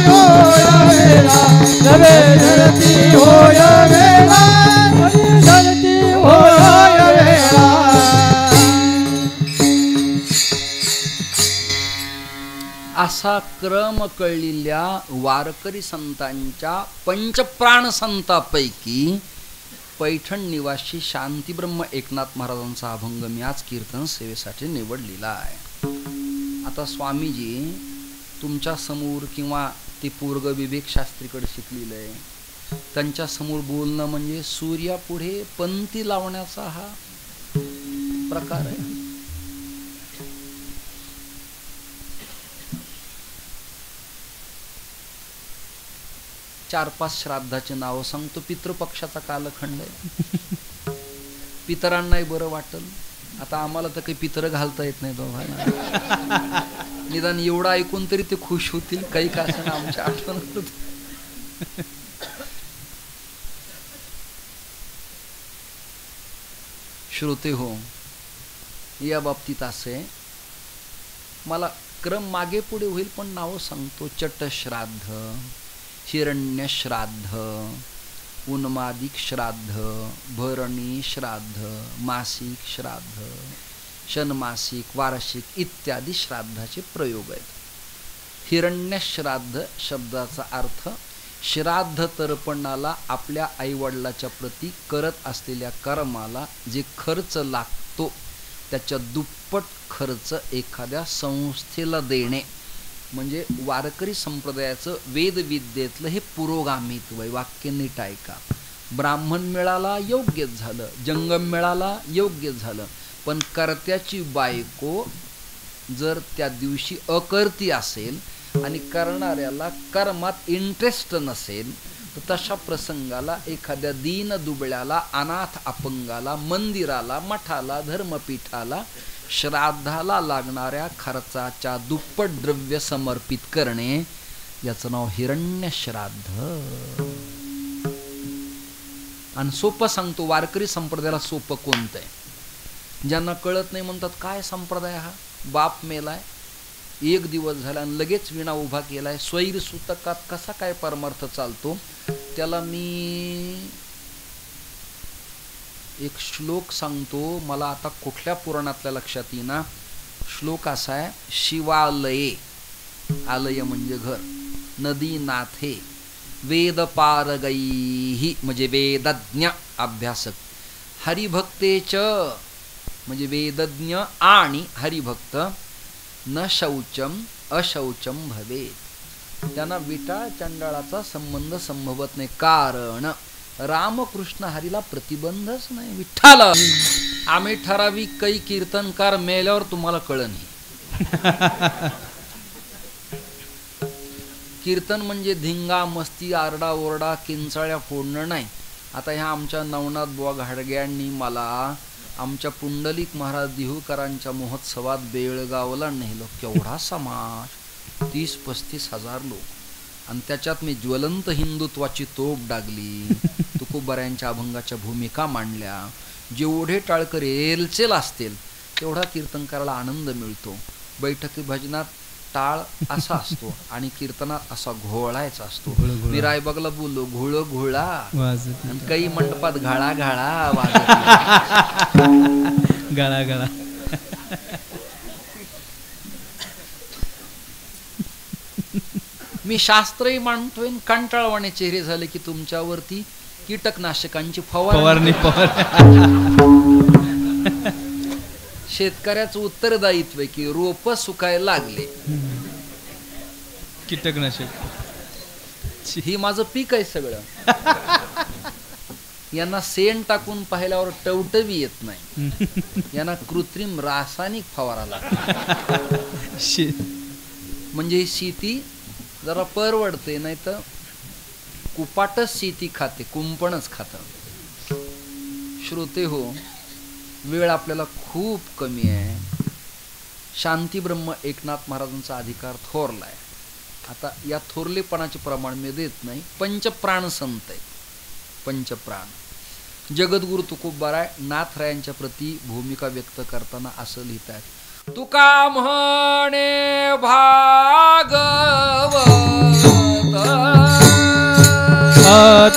होय वेडा, धरती होय वेडा, धरती होय वेडा. असा क्रम कळलेल्या वारकरी संतांच्या पंचप्राण संतांपैकी पैठण निवासी शांतीब्रह्म एकनाथ महाराजांचा अभंग मी आज कीर्तन सेवेसाठी निवडलेला आहे. आता स्वामीजी तुमच्या समोर किंवा ते पूर्ग विवेक शास्त्रीकडे शिकलेलं आहे, त्यांच्या समोर बोलणं म्हणजे सूर्यापुढे पंती लावण्याचा हा प्रकार आहे. 4-5 श्राद्धाचे नाव सांगतो. पितृपक्षाचा कालखंड आहे. पितरांनाही बरं वाटल. आता आम्हाला तर काही पितर घालता येत नाही दोघांना. निदान एवढं ऐकून तरी ते खुश होतील. काही का असं आमच्या आठवण होत. श्रोते हो, या बाबतीत असे मला क्रम मागे पुढे होईल पण नावं सांगतो. चटश्राद्ध, हिरण्यश्राद्ध, उन्मादिक श्राद्ध, भरणी श्राद्ध, मासिक श्राद्ध, षण्मासिक, वार्षिक इत्यादी श्राद्धाचे प्रयोग आहेत. हिरण्यश्राद्ध शब्दाचा अर्थ श्राद्ध तर्पणाला आपल्या आईवडिलाच्या प्रती करत असलेल्या कर्माला जे खर्च लागतो त्याच्या दुप्पट खर्च एखाद्या संस्थेला देणे म्हणजे वारकरी संप्रदायाचं वेदविद्येतलं हे पुरोगामित्व आहे. वाक्य नीट ऐका. ब्राह्मण मिळाला योग्यच झालं, जंगम मिळाला योग्यच झालं, पण कर्त्याची बायको जर त्या दिवशी अकर्ती असेल आणि करणाऱ्याला कर्मात इंटरेस्ट नसेल तर तशा प्रसंगाला एखाद्या दीन दुबळ्याला, अनाथ अपंगाला, मंदिराला, मठाला, धर्मपीठाला श्राद्धाला लागणाऱ्या खर्चाच्या दुप्पट द्रव्य समर्पित करणे याचं नाव हिरण्यश्राद्ध. आणि सोपं सांगतो, वारकरी संप्रदायाला सोपं कोणतं आहे? ज्यांना कळत नाही म्हणतात काय संप्रदाय हा? बाप मेलाय, 1 दिवस झाला आणि लगेच विणा उभा केलाय, स्वैर सूतकात कसा काय परमार्थ चालतो? त्याला मी एक श्लोक सांगतो. मला आता कुठल्या पुराणातल्या लक्षात येईना. श्लोक असा आहे, शिवालये, आलय म्हणजे घर, नदी नाथे, वेदपारगैहि म्हणजे वेदज्ञ अभ्यासक, हरिभक्तेच म्हणजे वेदज्ञ आणि हरिभक्त, न शौचम अशौचम भवेत. त्यांना विटाळ चंडाळाचा संबंध संभवत नाही. कारण रामकृष्ण हरीला प्रतिबंधच नाही. विठ्ठल आम्ही ठराविक काही कीर्तनकार मेल्यावर तुम्हाला कळण. कीर्तन म्हणजे धिंगा मस्ती, आरडा ओरडा, किंचाळ्या फोडणं नाही. आता ह्या आमच्या नवनाथ बुवा घाडग्यांनी मला आमच्या पुंडलिक महाराज देहूकरांच्या महोत्सवात बेळगावला नेलं. केवढा समाज, 30-35 हजार लोक, आणि त्याच्यात मी ज्वलंत हिंदुत्वाची तोप डागली. तुकोबाऱ्यांच्या अभंगाच्या भूमिका मांडल्या. जेवढे टाळकरी एलचेल असतील तेवढा कीर्तनकाराला आनंद मिळतो. बैठकी भजनात टाळ असा असतो आणि कीर्तनात असा घोळायचा असतो. मी रायबागला बोललो घोळ घोळा, आणि काही मंडपात घाळा घाळा वाजत गळा गळा. मी शास्त्रही मांडतोय, कंटाळवाणे चेहरे झाले की तुमच्यावरती कीटकनाशकांची फवारणी. शेतकऱ्याचं उत्तरदायित्व आहे की रोप सुकायला लागले, कीटकनाशक, ही माझं पीक आहे सगळं. यांना शेण टाकून पाहिल्यावर टवटवी येत नाही, यांना कृत्रिम रासायनिक फवारा लागतो. म्हणजे ही शेती जरा परवडते, नाही तर कुपाटच शेती खाते, कुंपणच खातं. श्रोते हो, वेळ आपल्याला खूप कमी आहे. शांतीब्रह्म एकनाथ महाराजांचा अधिकार थोरला आहे. आता या थोरलेपणाचे प्रमाण मी देत नाही. पंचप्राण संत आहेत, पंचप्राण. जगद्गुरु तुकोबाराय नाथरायांच्या प्रती भूमिका व्यक्त करताना असं लिहितात, तुका म्हणे भागवत,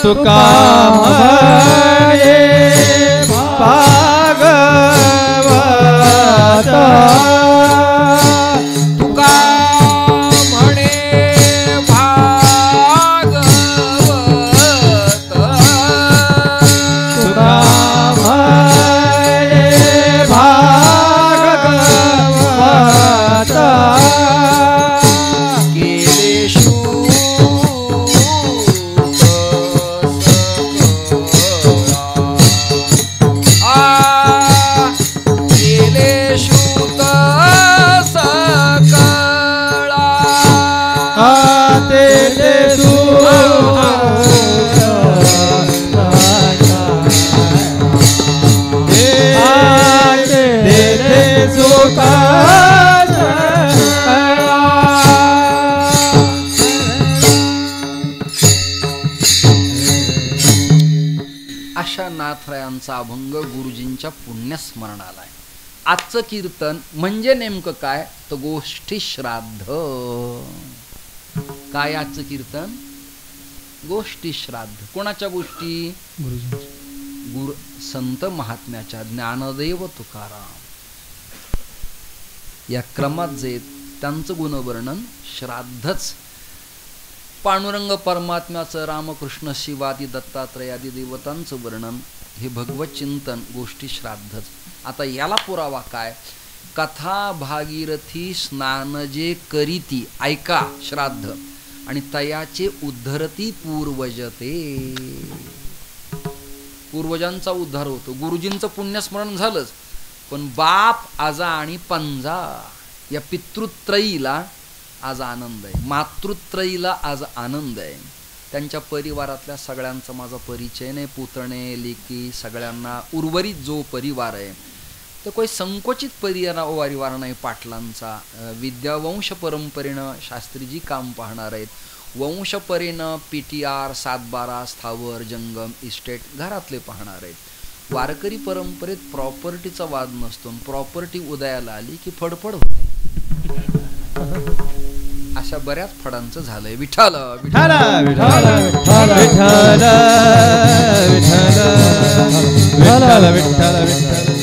तुका म्हणे भागवत, तुका म्हणे भागवत, तुका म्हणे भागवत, केले शूत सकळा, रुपयांचा अभंग गुरुजींच्या पुण्यस्मरणाला आहे. आजचं कीर्तन म्हणजे नेमकं काय तर गोष्टी श्राद्ध. काय आजचं कीर्तन? गोष्टी श्राद्ध. कोणाच्या गोष्टी? गुरु संत महात्म्याच्या. ज्ञानदेव तुकाराम या क्रमात जे त्यांचं गुणवर्णन श्राद्धच. पांडुरंग परमात्म्याचं, रामकृष्ण शिवादी दत्तात्रयादी देवतांचं वर्णन हे भगवत चिंतन गोष्टी श्राद्धच. आता याला पुरावा काय? कथा भागीरथी स्नान जे करीती ऐका श्राद्ध आणि तयाचे उद्धरती पूर्वजते. पूर्वजांचा उद्धार होतो. गुरुजींचं पुण्यस्मरण झालंच, पण बाप आजा आणि पंजा या पितृत्रयीला आज आनंद आहे, मातृत्रयीला आज आनंद आहे. त्यांच्या परिवारातल्या सगळ्यांचा माझा परिचय नाही. पुतणे लेकी सगळ्यांना उर्वरित जो परिवार आहे तो काही संकोचित परिवार नाही. पाटलांचा विद्यावंश परंपरेनं शास्त्रीजी काम पाहणार आहेत. वंशपरेनं PTR 7-12 स्थावर जंगम इस्टेट घरातले पाहणार आहेत. वारकरी परंपरेत प्रॉपर्टीचा वाद नसतो. प्रॉपर्टी उदयाला आली की फडफड होते. अशा बऱ्याच फडांचं झालंय. विठ्ठल विठ्ठल विठ्ठल विठ्ठल विठ्ठल विठ्ठल.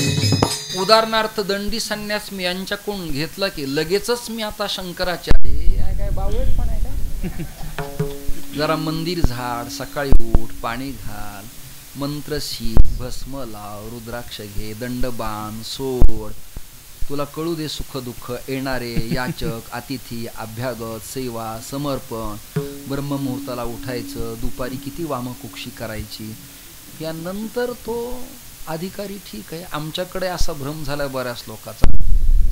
उदाहरणार्थ दंडी संन्यास मी यांच्याकडून घेतला की लगेचच मी आता शंकराचार्य काय बावळट पण आहे का? जरा मंदिर झाड, सकाळी उठ, पाणी घाल, मंत्र शिक, भस्म लाव, रुद्राक्ष घे, दंडबाण सोड. तुला कळू दे सुख दुःख, येणारे याचक अतिथी, अभ्यागत, सेवा, समर्पण. ब्रह्ममुहूर्ताला उठायचं, दुपारी किती वामकुक्षी करायची. यानंतर तो अधिकारी ठीक आहे. आमच्याकडे असा भ्रम झाला बऱ्याच लोकांचा.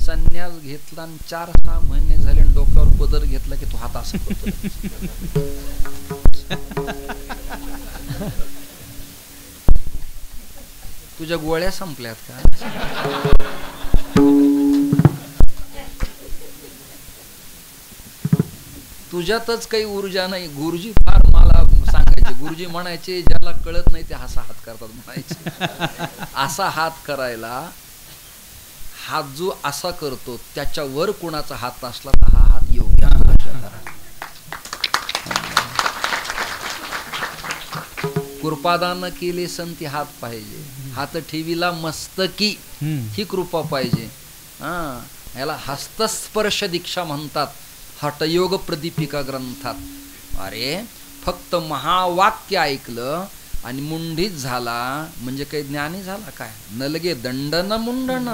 संन्यास घेतला आणि 4-6 महिने झाले आणि डोक्यावर पदर घेतला की तो हात असा करतो. तुझ्या गोळ्या संपल्यात का? तुझ्यातच काही ऊर्जा नाही. गुरुजी फार मला सांगायचे. गुरुजी म्हणायचे ज्याला कळत नाही ते असा हात करतात म्हणायचे. असा हात करायला, हात जो असा करतो त्याच्यावर कोणाचा हात असला तर हा हात योग्य. कृपादान केले संती हात पाहिजे. हात ठेवीला मस्तकी ही कृपा पाहिजे. याला हस्तस्पर्श दीक्षा म्हणतात हठयोग प्रदीपिका ग्रंथात. अरे फक्त महावाक्य ऐकलं आणि मुंडीत झाला म्हणजे काही ज्ञानी झाला काय? न लगे दंडन मुंडन,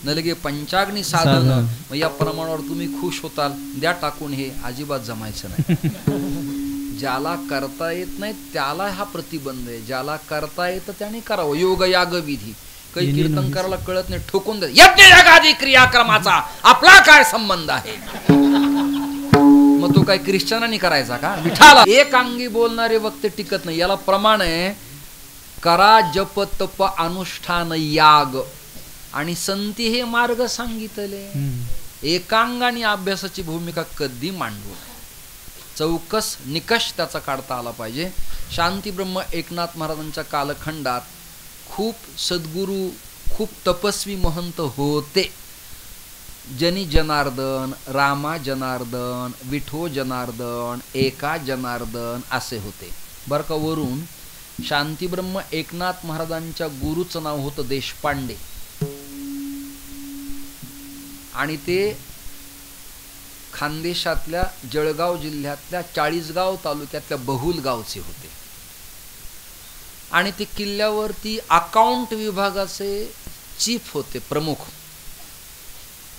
न लगे पंचाग्नी साधन. मग या प्रमाणावर तुम्ही खुश होताल. द्या टाकून. हे अजिबात जमायचं नाही. ज्याला करता येत नाही त्याला हा प्रतिबंध आहे. ज्याला करता येतं त्याने करावं. योग याग विधी. काही कीर्तन करायला कळत नाही, ठोकून द्या. यज्ञ यागादी क्रियाक्रमाचा आपला काय संबंध आहे? मग तो काय ख्रिश्चनांनी करायचा का? विठाला एक अंगी बोलणारे वक्ते टिकत नाही. याला प्रमाण आहे करा जप तप अनुष्ठान याग आणि संती हे मार्ग सांगितले. एकांगाने अभ्यासाची भूमिका कधी मांडू. चौकस निकष त्याचा काढता आला पाहिजे. शांतीब्रह्म एकनाथ महाराजांच्या कालखंडात खूप सद्गुरू, खूप तपस्वी महंत होते. जनी जनार्दन, रामा जनार्दन, विठो जनार्दन, एका जनार्दन असे होते बरं का. वरून शांतीब्रह्म एकनाथ महाराजांच्या गुरुचं नाव होतं देशपांडे आणि ते खानदेशातल्या जळगाव जिल्ह्यातल्या 40गाव तालुक्यातल्या बहुल गावचे होते आणि ते किल्ल्यावरती अकाउंट विभागाचे चीफ होते, प्रमुख.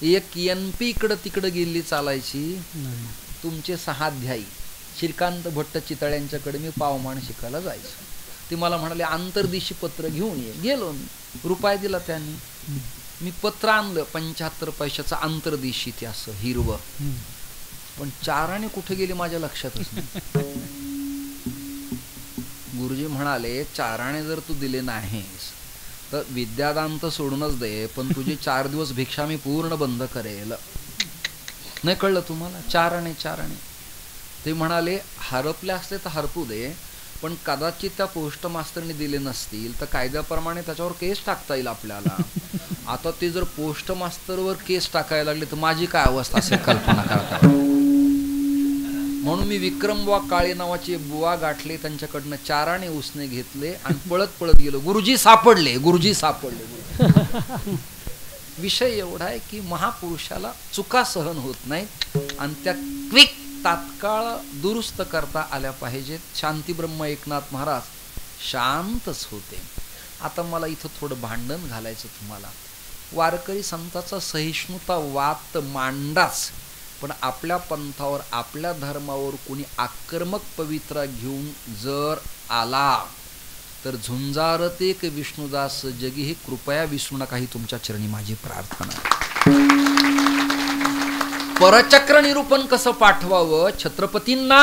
एक NP इकडं तिकडं गेली चालायची. तुमचे 6 अध्यायी श्रीकांत भट्ट चितळ्यांच्याकडे मी पावमान शिकायला जायचो. ते मला म्हणाले अंतर्दिशी पत्र घेऊन ये. गेलो मी. रुपया दिला त्यांनी. मी पत्र आणलं 75 पैशाचं अंतर्दिशी. ते असं हिरवं. पण 4 आणे कुठे गेले माझ्या लक्षातच नाही. गुरुजी म्हणाले 4 आणे जर तू दिले नाहीस तर विद्यादान तर सोडूनच दे, पण तुझे 4 दिवस भिक्षा मी पूर्ण बंद करेल. नाही कळलं तुम्हाला? 4 आणे 4 आणे. ते म्हणाले हरपले असते तर हरपू दे, पण कदाचित त्या पोस्ट मास्तरने दिले नसतील तर कायद्याप्रमाणे त्याच्यावर केस टाकता येईल आपल्याला. आता ते जर पोस्ट मास्तरवर केस टाकायला लागले तर माझी काय अवस्था असेल कल्पना करता. म्हणून मी विक्रमबुवा काळे नावाचे बुवा गाठले, त्यांच्याकडनं 4 आणे उसने घेतले आणि पळत पळत गेलो. गुरुजी सापडले, गुरुजी सापडले. विषय एवढा आहे की महापुरुषाला चुका सहन होत नाहीत आणि त्या क्विक तात्काळ दुरुस्त करता आल्या पाहिजेत. शांतीब्रह्म एकनाथ महाराज शांतच होते. आता मला इथं थोडं भांडण घालायचं तुम्हाला. वारकरी संतांचा सहिष्णुता वाद मांडाच, पण आपल्या पंथावर आपल्या धर्मावर कोणी आक्रमक पवित्रा घेऊन जर आला तर झुंजारते क विष्णुदास जगी, हे कृपया विसरू नका, ही तुमच्या चरणी माझी प्रार्थना. परचक्र निरूपण कसं पाठवावं छत्रपतींना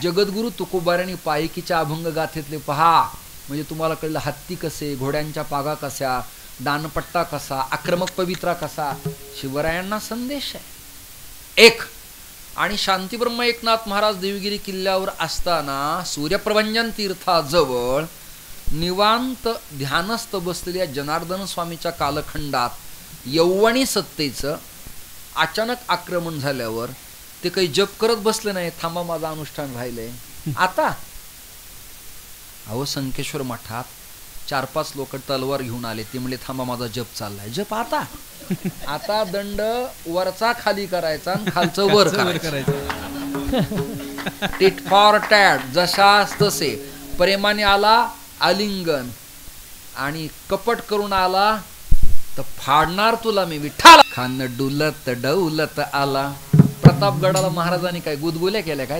जगद्गुरु तुकोबारांनी पायकीच्या अभंग गाथेतले पहा, म्हणजे तुम्हाला कळलं हत्ती कसे, घोड्यांच्या पागा कशा, दानपट्टा कसा, आक्रमक पवित्रा कसा. शिवरायांना संदेश आहे एक. आणि शांतीब्रह्म एकनाथ महाराज देवगिरी किल्ल्यावर असताना सूर्यप्रभंजन तीर्थाजवळ निवांत ध्यानस्थ बसलेल्या जनार्दन स्वामीच्या कालखंडात यौवनी सत्तेचं अचानक आक्रमण झाल्यावर ते काही जप करत बसले नाही, थांबा माझं अनुष्ठान राहिलंय. आता अहो संकेश्वर मठात 4-5 लोक तलवार घेऊन आले, ते म्हणले थांबा माझा जप चाललाय. जप आता आता दंड वरचा खाली करायचा आणि खालचं वर करायचं. टिट फॉर टॅट, जशास तसे. प्रेमाने आला आलिंगन आणि कपट करून आला तर फाडणार तुला मी विठ्ठल. खान डुलत डौलत आला. प्रतापगडाला महाराजांनी काय गुदगुल्या केल्या काय?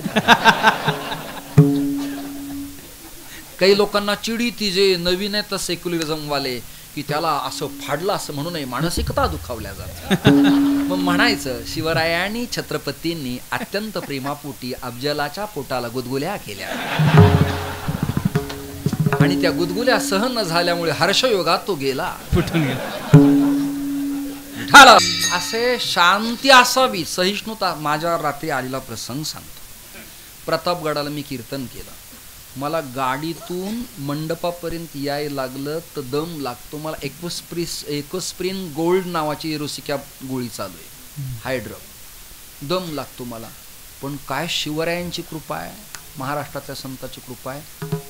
काही लोकांना चिडी ती जे नवीन आहेत सेक्युलरिझम वाले की त्याला असं फाडलं असं म्हणू नये, मानसिकता दुखावल्या जाते. मग म्हणायचं शिवरायांनी छत्रपतींनी अत्यंत प्रेमापोटी अफजलाच्या पोटाला गुदगुल्या केल्या आणि त्या गुदगुल्या सहन न झाल्यामुळे हर्षयोगात तो गेला, फुटून गेला. असे शांती असावी, सहिष्णुता. माझ्या रात्री आलेला प्रसंग सांगतो. प्रतापगडाला मी कीर्तन केलं. मला गाडीतून मंडपापर्यंत यायला लागलं तर दम लागतो. मला एकोस्प्रिन गोल्ड नावाची एरोसिका गोळी चालू आहे, हायड्रप. दम लागतो मला. पण काय शिवरायांची कृपा आहे, महाराष्ट्रातल्या संतांची कृपा आहे.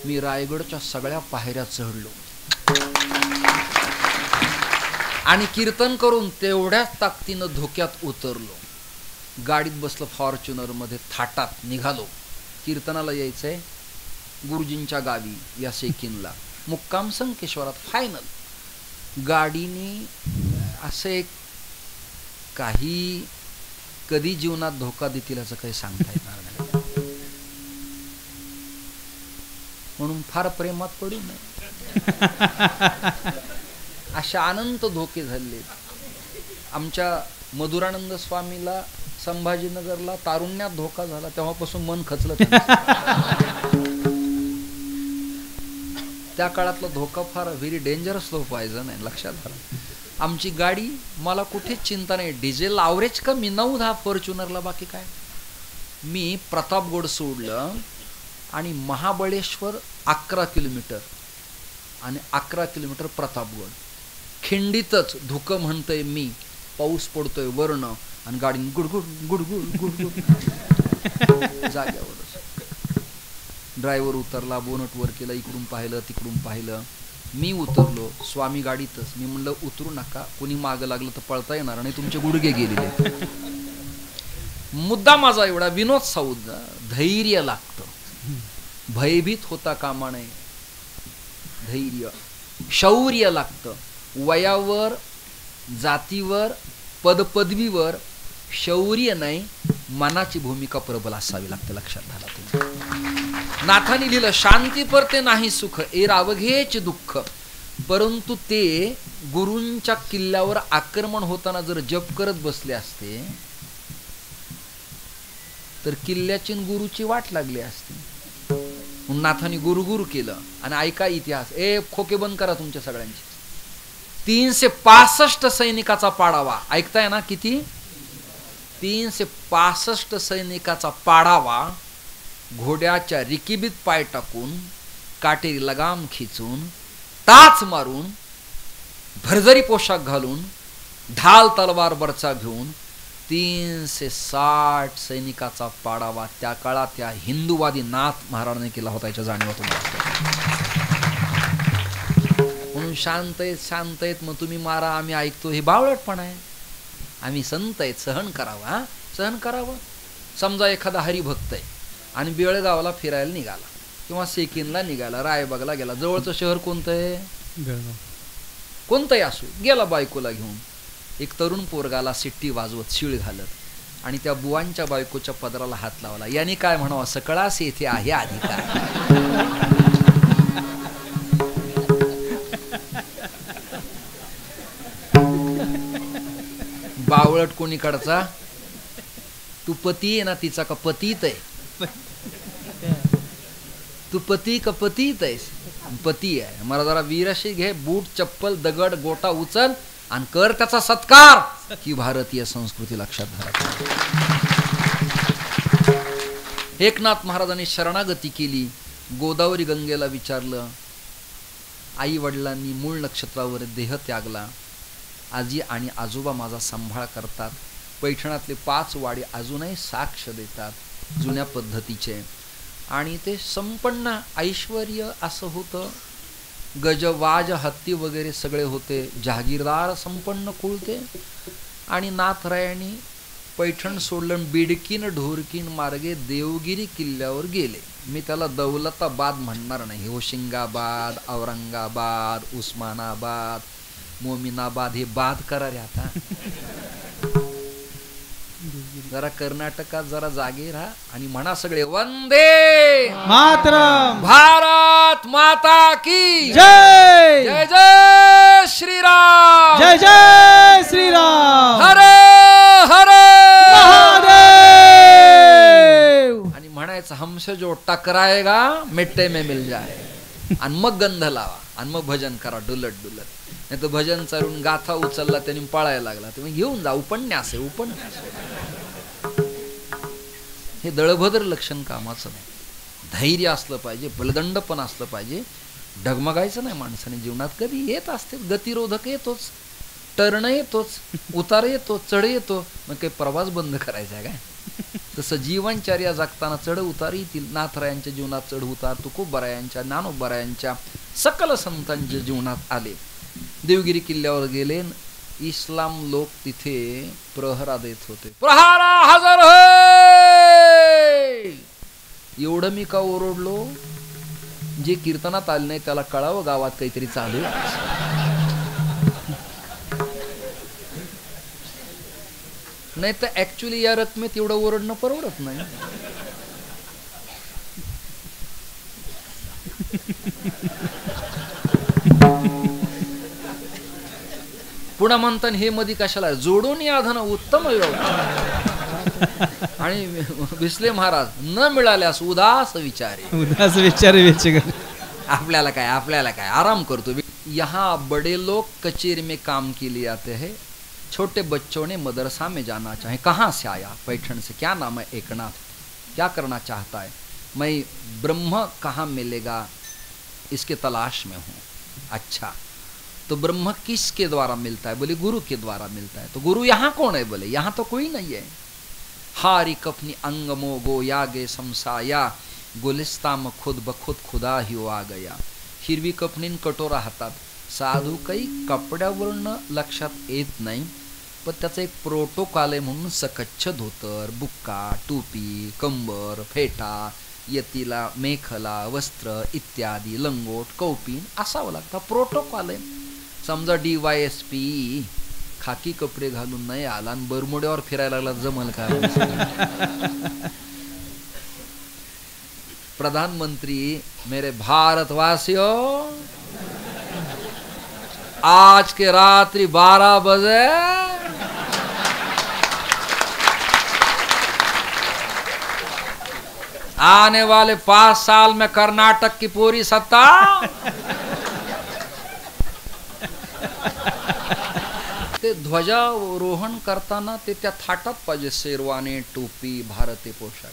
मी रायगडच्या सगळ्या पायऱ्या चढलो आणि कीर्तन करून तेवढ्याच ताकदीनं धोक्यात उतरलो. गाडीत बसलो, फॉर्च्युनर मध्ये थाटात निघालो. कीर्तनाला यायचंय गुरुजींच्या गावी या सेकिनला, मुक्काम संकेश्वरात फायनल. गाडीने असे काही कधी जीवनात धोका देतील असं काही सांगता येणार नाही, म्हणून फार प्रेमात पडू नये. अशा अनंत धोके झाले. आमच्या मधुरानंद स्वामीला संभाजीनगरला तारुण्यात धोका झाला, तेव्हापासून मन खचलं. त्या काळातला धोका फार व्हेरी डेंजरस लो पाहिजे नाही, लक्षात आलं. आमची गाडी, मला कुठेच चिंता नाही, डिझेल आवरेज कमी 9-10 फॉर्च्युनरला, बाकी काय. मी प्रतापगड सोडलं आणि महाबळेश्वर 11 किलोमीटर आणि 11 किलोमीटर प्रतापगड. खिंडीतच धुकं म्हणतोय मी, पाऊस पडतोय वर्ण आणि गाडी गुडगुड गुडगुड गुडगुड जाग्यावरच. ड्रायव्हर उतरला, बोनट वर केला, इकडून पाहिलं तिकडून पाहिलं. मी उतरलो, स्वामी गाडीतच. मी म्हणलं उतरू नका, कोणी मागं लागलं तर पळता येणार नाही, तुमचे गुडघे गेलेले. मुद्दा माझा एवढा, विनोद साऊद, धैर्य लागतं, भयभीत होता कामा नये. धैर्य, शौर्य लागतं. वयावर, जातीवर, पदपदवीवर शौर्य नाही, मनाची भूमिका प्रबल असावी लागते, लक्षात घाला तुम्ही. नाथाने लिहिलं, शांती परते नाही सुख, ए रावघेच दुःख. परंतु ते गुरूंच्या किल्ल्यावर आक्रमण होताना जर जप करत बसले असते तर किल्ल्याची गुरुची वाट लागली असती. नाथाने गुरु केलं. आणि ऐका इतिहास, खोके बंद करा तुमच्या सगळ्यांचे. 365 सैनिकाचा पाडावा, ऐकताय ना किती? 365 सैनिकाचा पाडावा घोड्याच्या रिकिबीत पाय टाकून काटेरी लगाम खिचून, टाच मारून, भरजरी पोशाख घालून, ढाल तलवार बरचा घेऊन 360 सैनिकाचा पाडावा त्या काळात त्या हिंदूवादी नाथ महाराजांनी केला होता. याच्या जाणीवा तुम्हाला. म्हणून शांत आहेत मग तुम्ही मारा आम्ही ऐकतो, हे बावळटपणा आहे. आम्ही संत आहेत, सहन करावं. हा सहन करावं. समजा एखादा हरिभक्त आहे आणि बेळगावला फिरायला निघाला किंवा सेकिनला निघाला, रायबागला गेला. जवळचं शहर कोणतं आहे? कोणतंही असो. गेला बायकोला घेऊन. एक तरुण पोरगाला सिट्टी वाजवत शिळ घालत आणि त्या बुवांच्या बायकोच्या पदराला हात लावला. याने काय म्हणावं? सकळास येथे आहे अधिकार. बावळट कोणीकडचा? तू पती आहे ना तिचा का पतीत आहे? तू पती का पतीत आहेस? पती आहे. मला जरा वीरशी घे, बूट चप्पल दगड गोटा उचल आणि कर त्याचा सत्कार. ही भारतीय संस्कृती लक्षात धरा. एकनाथ महाराजांनी शरणागती केली. गोदावरी गंगेला विचारलं. आई वडिलांनी मूळ नक्षत्रावर देह त्यागला. आजी आणि आजोबा माझा सांभाळ करतात. पैठणातले 5 वाडे अजूनही साक्ष देतात जुन्या पद्धतीचे. आणि ते संपन्न ऐश्वर्य असं होतं. गजवाज हत्ती वगैरे सगळे होते. जहागीरदार संपन्न कुळ ते. आणि नाथरायांनी पैठण सोडलं, बिडकीन ढोरकीन मार्गे देवगिरी किल्ल्यावर गेले. मी त्याला दौलताबाद म्हणणार नाही. होशिंगाबाद, औरंगाबाद, उस्मानाबाद, मोमिनाबाद हे बाद करा रे आता. जरा कर्नाटकात जरा जागे राहा आणि म्हणा सगळे वंदे मातरम, भारत माता की जय जय जय श्रीराम, जय जय श्रीराम, हरे हरे महादेव. आणि म्हणायचं हमसे जो टकराएगा मिट्टे में मिल जाए. आणि मग गंध लावा आणि मग भजन करा डुलत डुलत. नाही तर भजन चालून गाथा उचलला त्यांनी पळायला लागला तुम्ही घेऊन जा. उपन्यास आहे उपन्यास. हे दळभद्र लक्षण कामाचं नाही. धैर्य असलं पाहिजे, बलदंड पण असलं पाहिजे. डगमगायचं नाही माणसाने जीवनात. कधी येत असते गतिरोधक येतोच, टर्न येतोच, उतार येतो, चढ येतो. मग काही प्रवास बंद करायचा आहे काय? तसं जीवनचर्या जगताना चढ उतार येतील. नाथरायांच्या जीवनात चढ उतार, तुकोबरायांच्या, ज्ञानोबरायांच्या, सकल संतांच्या जीवनात आले. देवगिरी किल्ल्यावर गेले. इस्लाम लोक तिथे प्रहरा देत होते. प्रहारा हजर है. एवढं मी का ओरडलो? जे कीर्तनात आले नाही त्याला कळावं गावात काहीतरी चालू आहे. नाही तर ऍक्च्युली या रकमेत एवढं ओरडणं परवडत नाही. पुन्हा म्हणताना हे मध्ये कशाला जोडून या धन उत्तम आणि भिसले महाराज न मिळाल्यास उदास विचारे. उदास विचारे आपल्याला काय आराम करतो. यहाँ बड़े लोग कचेरी में काम के लिए आते हैं. छोटे बच्चों ने मदरसा में जाना चाहे. कहाँ से आया? पैठण से. क्या नाम है? एकनाथ. क्या करना चाहता है? मैं ब्रह्म कहाँ मिलेगा इसके तलाश में हूँ. अच्छा, तो ब्रह्म किसके द्वारा मिलता है? बोले गुरु के द्वारा मिलता है. तो गुरु यहाँ कौन है? बोले यहाँ तो कोई नहीं है. हारी कपनी अंगमो गो यागे समसाया, गुलिस्ताम खुद बखुद खुदा ही आ गया. हिरवी कपनीन कटोरा हातात. साधू काही कपड्यावरनं लक्षात येत नाही, पण त्याचा एक प्रोटोकॉल आहे म्हणून सकच्छ धोतर, बुक्का, टोपी, कंबर, फेटा, यतीला मेखला, वस्त्र इत्यादी, लंगोट, कौपीन असावं लागतं. प्रोटोकॉल आहे. समजा DYSP खाकी कपडे घालून नाही आला आणि बरमुड्यावर फिरायला लागला जमल का? प्रधानमंत्री मेरे भारतवासियों, आज के रात्रि 12 बजे आने वाले 5 साल में कर्नाटक की पूरी सत्ता ते ध्वजारोहण करताना ते त्या थाटात पाहिजे. शेरवानी, टोपी, भारतीय पोशाख.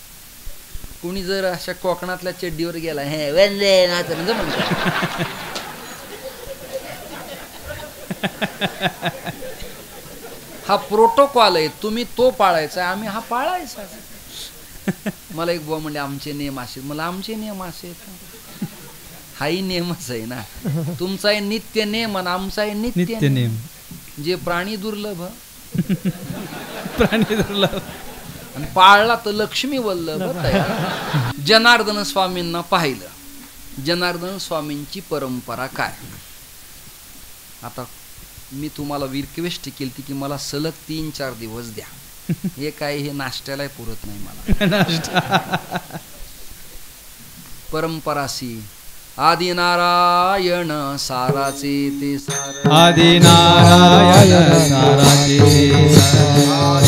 कोणी जर अशा कोकणातल्या चड्डीवर गेला हे वंदे मातरम जमलं का? हा प्रोटोकॉल आहे, तुम्ही तो पाळायचा, आम्ही हा पाळायचा. मला एक बुवा म्हणजे आमचे नियम असे, मला आमचे नियम असे हाही नियमच आहे ना. तुमचा आहे नित्य नियम आणि आमचा आहे नित्य नियम. जे प्राणी दुर्लभ प्राणी दुर्लभ आणि पाळला तर लक्ष्मी वल्लभ. जनार्दन स्वामींना पाहिलं. जनार्दन स्वामींची परंपरा काय. आता मी तुम्हाला रिक्वेस्ट केली की मला सलग 3-4 दिवस द्या. हे काय हे नाश्त्यालाही पुरत नाही मला. परंपरासी आदिनारायण साराचे ते सार. आदिनारायण साराचे ते सार.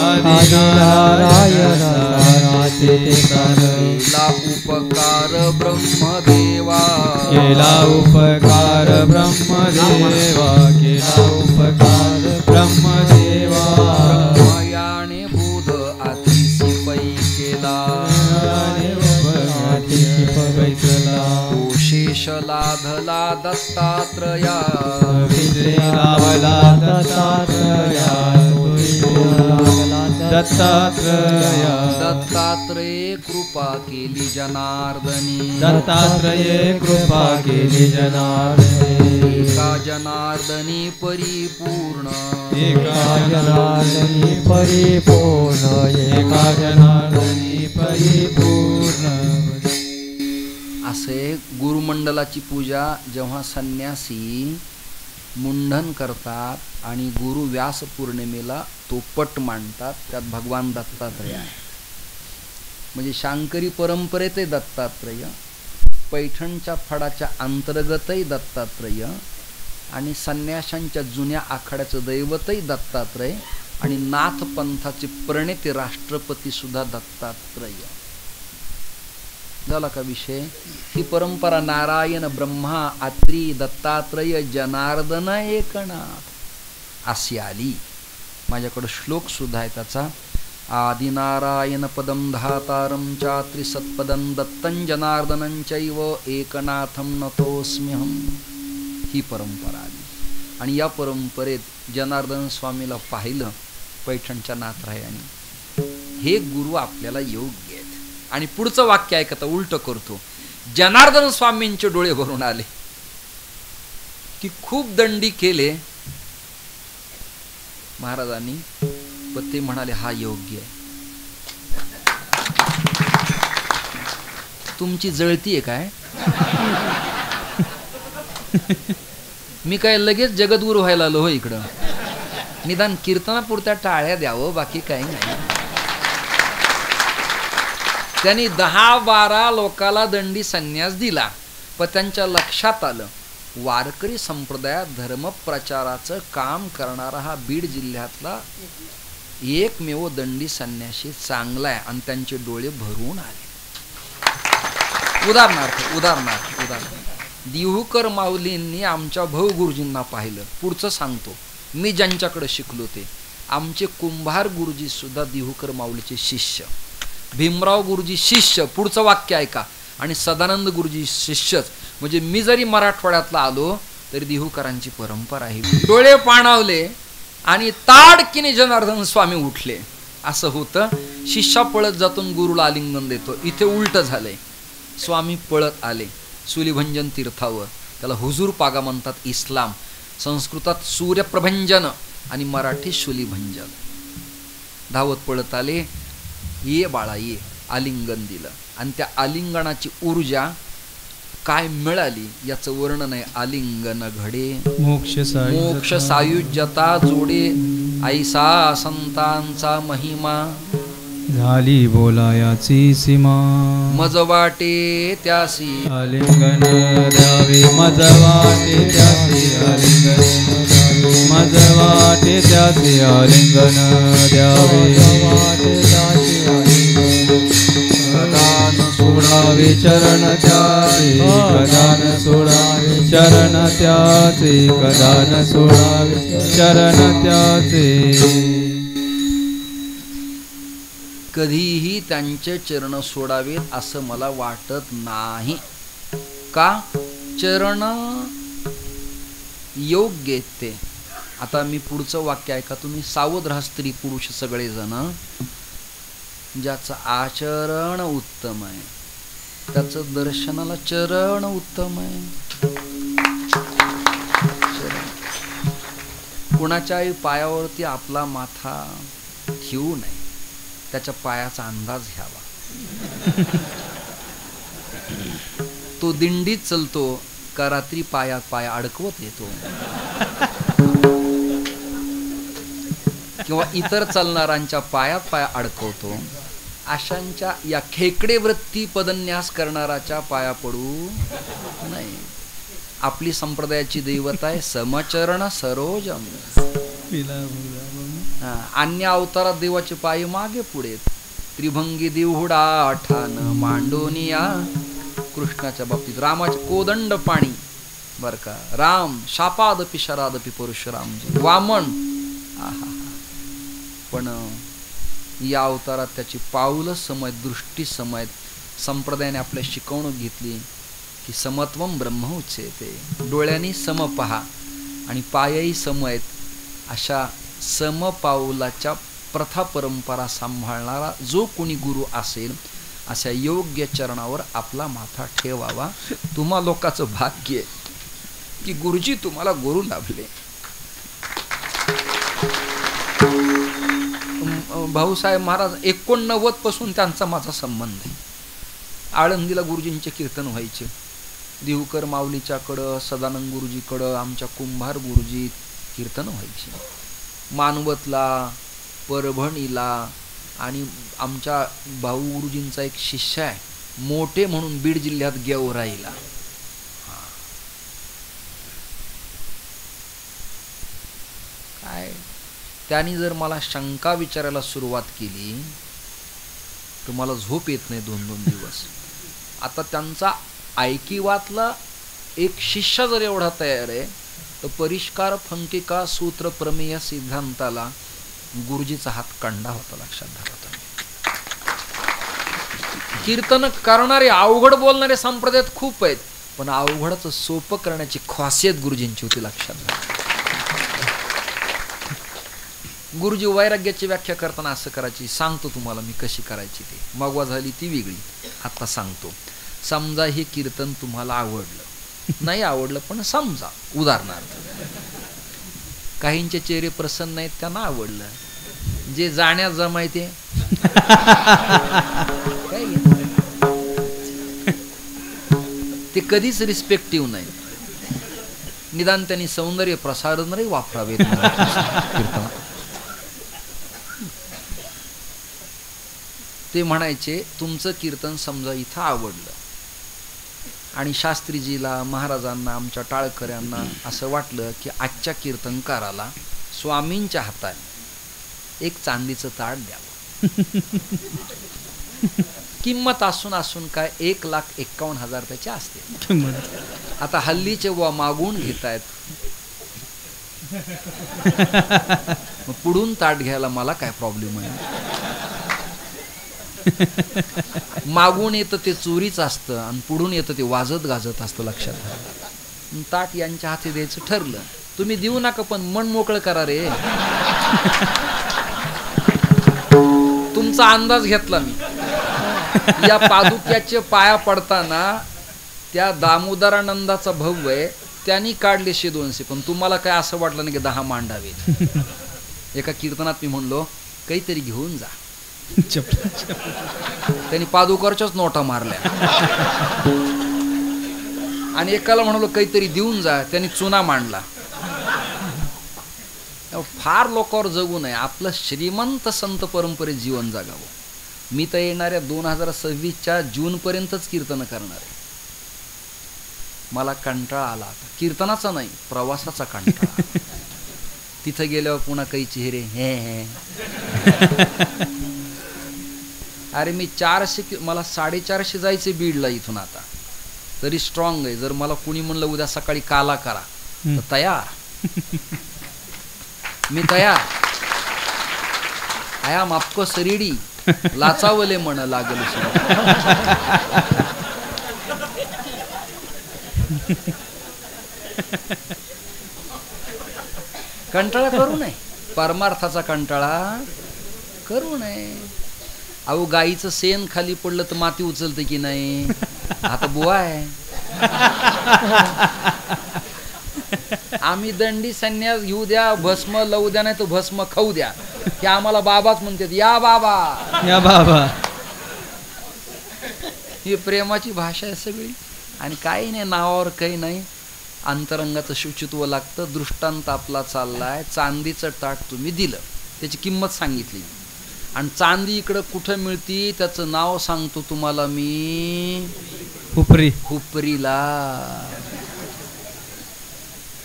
आदिनारायण साराचे ते सार. केला उपकार ब्रह्मदेवा. केला उपकार ब्रह्मदेवा. केला उपकार ब्रह्मदेवा. ब्रह्मयाने बुध अतिशी पै केला. तो शेष लाधला दत्तात्रया. दत्तात्रया. दत्तात्रये कृपा केली जनार्दनी. दत्तात्रये कृपा केली जनार्दनी. एका जनार्दनी परिपूर्ण. एका जनार्दनी परिपूर्ण. एका जनार्दनी परिपूर्ण. असे गुरुमंडलाची पूजा जेव्हा संन्यासी मुंडन करतात आणि गुरु व्यास पौर्णिमेला तो पट मांडतात, त्यात भगवान दत्तात्रय आहे. म्हणजे शांकरी परंपरेतही दत्तात्रय, पैठणच्या फडाच्या अंतर्गतही दत्तात्रय आणि संन्याशांच्या जुन्या आखाड्याचं दैवतही दत्तात्रय आणि नाथ पंथाचे प्रणेते राष्ट्रपती सुद्धा दत्तात्रय. झाला का विषय. ही परंपरा नारायण ब्रह्मा अत्री दत्तात्रय जनार्दन एकनाथ अशी आली. माझ्याकडं श्लोक सुद्धा आहे त्याचा. आदिनारायण पदम धातारं चात्री सत्पदं दत्तं जनार्दनं चैव एकनाथं नतोस्म्यहं. ही परंपरा आली आणि या परंपरेत जनार्दन स्वामीला पाहिलं पैठणच्या नाथरायांनी. हे गुरु आपल्याला योग्य आहेत. आणि पुढचं वाक्य ऐकता उलट करतो. जनार्दन स्वामींचे डोळे भरून आले की खूप दंडी केले महाराजांनी, पण ते म्हणाले हा योग्य आहे. तुमची जळती आहे काय. मी काय लगेच जगद्गुरु व्हायला आलो हो इकडं. निदान कीर्तनापुरत्या टाळ्या द्यावं, बाकी काही नाही. त्यांनी 10-12 लोकाला दंडी संन्यास दिला, पण त्यांच्या लक्षात आलं वारकरी संप्रदायात धर्मप्रचाराचं काम करणारा हा बीड जिल्ह्यातला एकमेव दंडी संन्यासी चांगला आहे आणि त्यांचे डोळे भरून आले. उदाहरणार्थ दिहुकर माऊलींनी आमच्या भाऊ गुरुजींना पाहिलं. पुढचं सांगतो. मी ज्यांच्याकडे शिकलो ते आमचे कुंभार गुरुजी सुद्धा दिहुकर माऊलीचे शिष्य. भीमराव गुरुजी शिष्य. पुढचं वाक्य ऐका. आणि सदानंद गुरुजी शिष्यच. म्हणजे मी जरी मराठवाड्यातला आलो तरी दिहुकरांची परंपरा आहे. डोळे पाणावले आणि ताडकीने जनार्दन स्वामी उठले. असं होतं. शिष्या पळत जातून गुरुला आलिंगन देतो. इथे उलट झालंय. स्वामी पळत आले सूर्यभंजन तीर्थावर. त्याला हुजूर पागा म्हणतात. इस्लाम संस्कृतात सूर्यप्रभंजन आणि मराठी शुलीभंजन. धावत पळत आले. ये बाळा ये. आलिंगन दिलं आणि त्या आलिंगनाची ऊर्जा काय मिळाली याचं वर्णन आहे. आलिंगन घडे मोक्ष सायुज्यता जोडे ऐसा संतांचा महिमा झाली बोलायाची सीमा. मज वाटे त्यासी आलिंगन द्यावे. मज वाटे त्यासी आलिंगन मज वाटे त्यासी आलिंगन द्यावे. कदान सोडावे चरण त्याचे. कदान सोडावे चरण त्याचे. कदान सोडावे चरण त्याचे. कधीही त्यांचे चरण सोडावेत असं मला वाटत नाही. का? चरण योग्य आहेत ते. आता मी पुढचं वाक्य ऐका तुम्ही. सावध राहा स्त्री पुरुष सगळेजण. ज्याचं आचरण उत्तम आहे त्याचं दर्शनाला चरण उत्तम आहे. कुणाच्याही पायावरती आपला माथा ठेवू नये, त्याच्या पायाचा अंदाज घ्यावा. तो दिंडीत चलतो का रात्री पायात पाय अडकवत येतो, किंवा इतर चालणाऱ्यांच्या पायात पाय अडकवतो, अशांच्या या खेकडे वृत्ती पदन्यास करणाराच्या पाया पडू नाही. आपली संप्रदायाची दैवता आहे समचरण सरोजम. अन्य अवतारात देवाचे पाय मागे पुढे. त्रिभंगी देवहुडा आठान मांडोनिया. कृष्णाच्या बाबतीत रामाचे कोदंड पाणी बर का. राम शापादपि शरादपि परशुरामजी वामन. आहा. पण या अवतारात त्याची पाऊलं समय दृष्टी समय संप्रदायाने आपल्या शिकवणूक घेतली की समत्वम ब्रह्म उच्यते. डोळ्यांनी सम पहा आणि पायही सम आहेत. अशा समपाऊलाच्या प्रथा परंपरा सांभाळणारा जो कोणी गुरु असेल अशा योग्य चरणावर आपला माथा ठेवावा. तुम्हा लोकांचं भाग्य की गुरुजी तुम्हाला गुरु लाभले. भाऊसाहेब महाराज 89 पासून त्यांचा माझा संबंध आहे. आळंदीला गुरुजींचे कीर्तन व्हायचे. देवकर माऊलीच्याकडं सदानंद गुरुजीकडं आमच्या कुंभार गुरुजी कीर्तन व्हायचे. मानवतला परभणीला आणि आमच्या भाऊ गुरुजींचा एक शिष्य आहे मोठे म्हणून बीड जिल्ह्यात गेवराईला. काय त्यांनी जर मला शंका विचारायला सुरुवात केली तर मला झोप येत नाही 2-2 दिवस. आता त्यांचा ऐकिवातला एक शिष्य जर एवढा तयार आहे तर परिष्कार फंकिका सूत्र प्रमेय सिद्धांताला गुरुजीचा हात कंडा होता. लक्षात धरा. कीर्तन करणारे अवघड बोलणारे संप्रदायात खूप आहेत पण अवघडच सोपं करण्याची खासियत गुरुजींची होती. लक्षात घ्या. गुरुजी वैराग्याची व्याख्या करताना असं करायची. सांगतो तुम्हाला मी कशी करायची ते. मगवा झाली ती वेगळी. आता सांगतो. समजा हे कीर्तन तुम्हाला आवडलं नाही आवडलं पण समजा उदाहरणार्थ काहींचे चेहरे प्रसन्न आहेत त्यांना आवडलं. जे जाण्यात जमायते ते कधीच रिस्पेक्टिव्ह नाही. निदान त्यांनी सौंदर्य प्रसारणही वापरावेत कीर्तनात. ते म्हणायचे तुमचं कीर्तन समजा इथं आवडलं आणि शास्त्रीजीला महाराजांना आमच्या टाळकऱ्यांना असं वाटलं की आजच्या कीर्तनकाराला स्वामींच्या हाताने एक चांदीचं ताट द्यावं. किंमत असून काय 1,51,000 त्याची असते. आता हल्लीचे मागून घेतायत मग पुढून ताट घ्यायला मला काय प्रॉब्लेम आहे. मागून येतं ते चोरीच असतं आणि पुढून येतं ते वाजत गाजत असतं. लक्षात. ताट यांच्या हाती द्यायचं ठरलं. तुम्ही देऊ नका पण मन मोकळं करा रे. तुमचा अंदाज घेतला मी. या पादुक्याचे पाया पडताना त्या दामोदरानंदाचा भाऊ आहे त्यांनी काढले 100-200 पण तुम्हाला काय असं वाटलं नाही की 10 मांडावे. एका कीर्तनात मी म्हणलो काहीतरी घेऊन जा. त्यांनी पादुकावरच्याच नोटा मारल्या. आणि एकाला म्हणालो काहीतरी देऊन जा त्यांनी चुना मांडला. फार लोकांवर जगू नये. आपलं श्रीमंत संत परंपरेत जीवन जगावं. मी तर येणाऱ्या 2026च्या जून पर्यंतच कीर्तन करणार आहे. मला कंटाळा आला आता कीर्तनाचा नाही प्रवासाचा कंटाळा. तिथं गेल्यावर पुन्हा काही चेहरे हे अरे मी 400 मला 450 जायचे बीडला इथून. आता तरी स्ट्रॉंग आहे. जर मला कुणी म्हणलं उद्या सकाळी काला करा तर तयार. मी तयार. I am of course ready. लाचावले म्हण लागल कंटाळा करू नये, परमार्थाचा कंटाळा करू नये. अहो गाईचं शेण खाली पडलं तर माती उचलते की नाही? आता बुवा आहे. आम्ही दंडी संन्यास घेऊ द्या, भस्म लावू द्या, नाही तर भस्म खाऊ द्या, हे आम्हाला बाबाच म्हणतात. या बाबा, या बाबा. ही प्रेमाची भाषा आहे सगळी. आणि काही नाही, नावावर काही नाही, अंतरंगाचं शुचित्व लागतं. दृष्टांत आपला चाललाय, चांदीचं ताट तुम्ही दिलं, त्याची किंमत सांगितली, आणि चांदी इकडं कुठं मिळती त्याचं नाव सांगतो तुम्हाला मी. हुपरी. हुपरीला.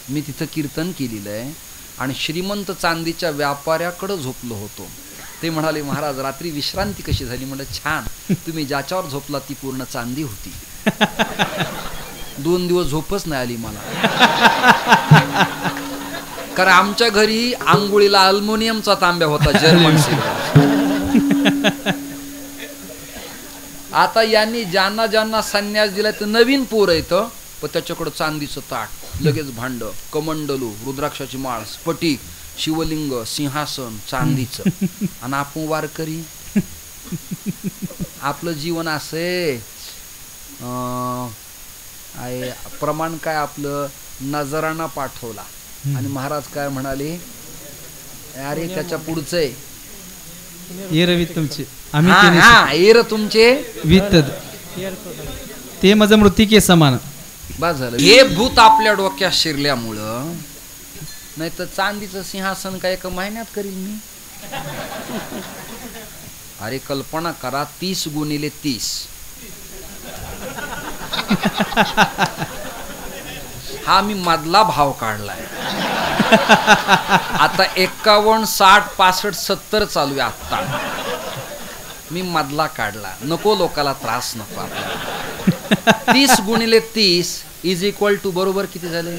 मी तिथं कीर्तन केलेलं आहे. आणि श्रीमंत चांदीच्या व्यापाऱ्याकडं झोपलो होतो. ते म्हणाले, महाराज रात्री विश्रांती कशी झाली? म्हणलं छान, तुम्ही ज्याच्यावर झोपला ती पूर्ण चांदी होती. 2 दिवस झोपच नाही आली मला. कारण आमच्या घरी आंघोळीला अल्युमिनियमचा तांब्या होता, जर्मन सिल्वर. आता यांनी ज्यांना ज्यांना संन्यास दिला तर नवीन पोर येतं, पण त्याच्याकडं चांदीचं ताट, लगेच भांड, कमंडलू, रुद्राक्षाची माळ, स्फटिक, शिवलिंग, सिंहासन चांदीचं. आणि आपण वारकरी, आपलं जीवन असे आहे. प्रमाण काय आपलं? नजराना पाठवला. आणि महाराज काय म्हणाले? अरे त्याच्या पुढचं आहे, एरवीत तुमचे एर तुमचे वित्त ते माझं मृत्तिके समान. बस झालं. हे भूत आपल्या डोक्यात शिरल्यामुळं, नाही तर चांदीचं सिंहासन काय 1 महिन्यात करील मी. अरे कल्पना करा, 30 × 30. हा मी मधला भाव काढलाय. आता 51, 60, 65, 70 चालू आहे आत्ता. मी मधला काढला. नको लोकाला त्रास नको आपल्याला. 30 × 30 इज इक्वल टू बरोबर किती झाले?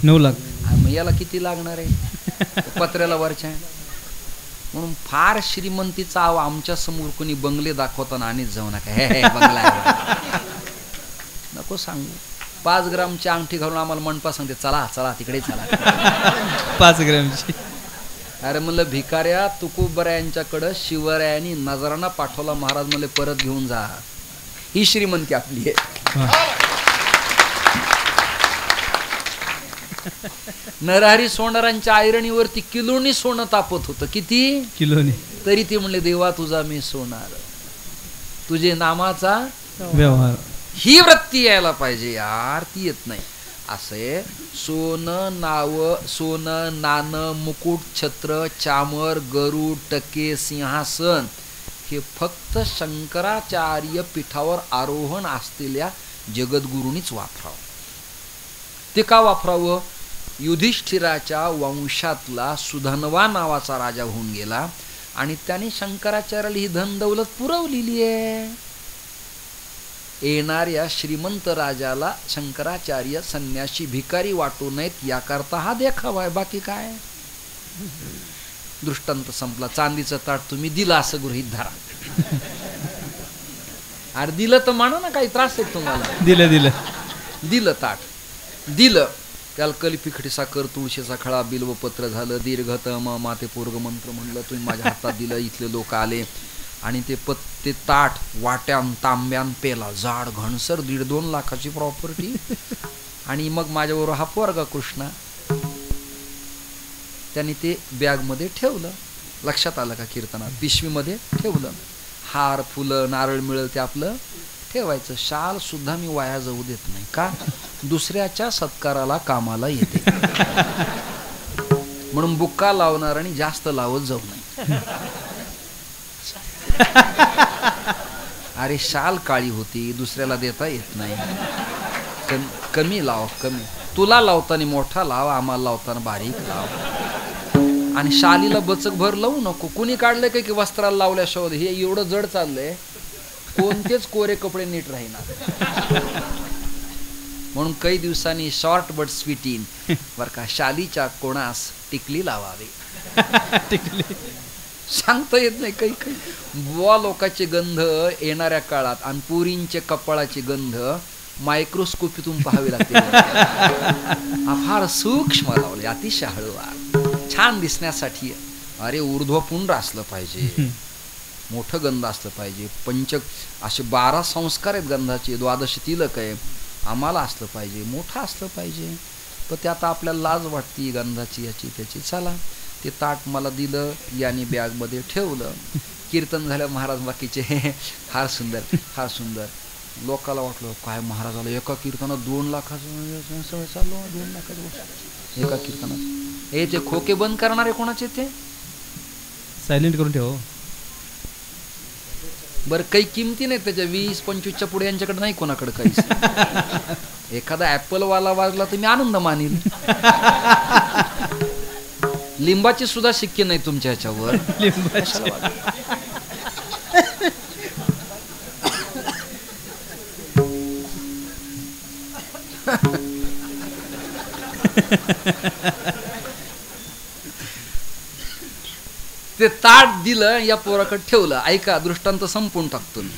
9 लाख. मग याला किती लागणार आहे? पत्र्याला वरच्या. म्हणून फार श्रीमंतीचा आमच्या समोर कोणी बंगले दाखवताना आणीच जाऊ नका. हे बंगला आहे नको सांगू. 5 ग्रामची अंगठी घालून आम्हाला मनपा सांगते, चला चला तिकडे चला. 5 ग्रामची. अरे म्हणलं भिकाऱ्या, तुकोबऱ्यांच्याकडं शिवरायांनी नजराना पाठवला. महाराज म्हणले परत घेऊन जा. ही श्रीमंती आपली आहे. नरहरी सोनारांच्या ऐरणीवरती किलोनी सोनं तापत होतं. किती किलोनी? तरी ते म्हणले, देवा तुझा मी सोनार, तुझे नामाचा व्यवहार. ही वृत्ती यायला पाहिजे यार, ती येत नाही. असे सोनं, नाव, सोनं, नाणं, मुकुट, छत्र, चामर, गरुड, टके, सिंहासन हे फक्त शंकराचार्य पीठावर आरोहण असलेल्या जगद्गुरूंनीच वापरावं. ते का वापरावं? युधिष्ठिराच्या वंशातला सुधन्वा नावाचा राजा होऊन गेला, आणि त्याने शंकराचार्याला ही धन दौलत पुरवलेली आहे. येणाऱ्या श्रीमंत राजाला शंकराचार्य संन्यासी भिकारी वाटू नयेत याकरता हा देखावा आहे, बाकी काय. दृष्टांत संपला. चांदीचं ताट तुम्ही दिलं असं गृहीत धरा. अरे दिलं तर म्हणा ना, काही त्रास आहे तुम्हाला? दिलं ताट दिलं, त्याला कलिपिखडी साखर, तुळशीचा खळा, बिल्वपत्र झालं, दीर्घतम माते पूर्ग मंत्र म्हणलं, तुम्ही माझ्या हातात दिलं. इथले लोक आले आणि ते ताट वाट्यान तांब्यान पेला, जाड घणसर 1.5-2 लाखाची प्रॉपर्टी. आणि मग माझ्याबरोबर हा पोरगा कृष्णा, त्याने ते बॅगमध्ये ठेवलं. लक्षात आलं का कीर्तनात? पिशवीमध्ये ठेवलं. हार, फुलं, नारळ मिळेल ते आपलं ठेवायचं. शाल सुद्धा मी वाया जाऊ देत नाही. का? दुसऱ्याच्या सत्काराला कामाला येते. म्हणून बुक्का लावणार आणि जास्त लावत जाऊ नये. अरे शाल काळी होती, दुसऱ्याला देता येत नाही. कमी लाव, कमी. तुला लावताना मोठा लाव, आम्हाला लावताना बारीक लाव. आणि शालीला बचक भर लावू नको. कुणी काढलं काय की वस्त्राला लावल्या शोध, हे एवढं जड चाललंय, कोणतेच कोरे कपडे नीट राहीना. म्हणून काही दिवसांनी शॉर्ट बट स्वीट इन बर का, शालीच्या कोणास टिकली लावावे. टिकली सांगता येत नाही काही काही. बुवा लोकांचे गंध येणाऱ्या काळात आणि पुरींचे कपाळाचे गंध मायक्रोस्कोपीतून पाहावे लागते. फार सूक्ष्म लावले, अतिशय हळूवार, छान दिसण्यासाठी. अरे ऊर्ध्वपुंड असलं पाहिजे, मोठं गंध असलं पाहिजे. असे 12 संस्कार आहेत गंधाचे, 12 तिलक आहे. आम्हाला असलं पाहिजे, मोठं असलं पाहिजे. पण ते आता आपल्याला लाज वाटते गंधाची, याची त्याची. चला ते ताट मला दिलं, याने बॅगमध्ये ठेवलं. कीर्तन झालं महाराज बाकीचे. फार सुंदर, फार सुंदर. लोकाला वाटलं काय महाराजाला एका कीर्तनात 2 लाखाचं चालू, 2 लाखाचं एका कीर्तनात. हे ते खोके बंद करणारे कोणाचे ते सायलेंट करून ठेव. बरं काही किमती नाही त्याच्या, 20-25च्या पुढे यांच्याकडे नाही कोणाकडे काहीच. एखादा ऍपल वाला वाजला तर मी आनंद मानील. लिंबाची सुद्धा शिक्के नाही तुमच्या ह्याच्यावर. ते ताट दिलं, या पोराकडे ठेवलं. ऐका, दृष्टांत संपून टाकतो मी.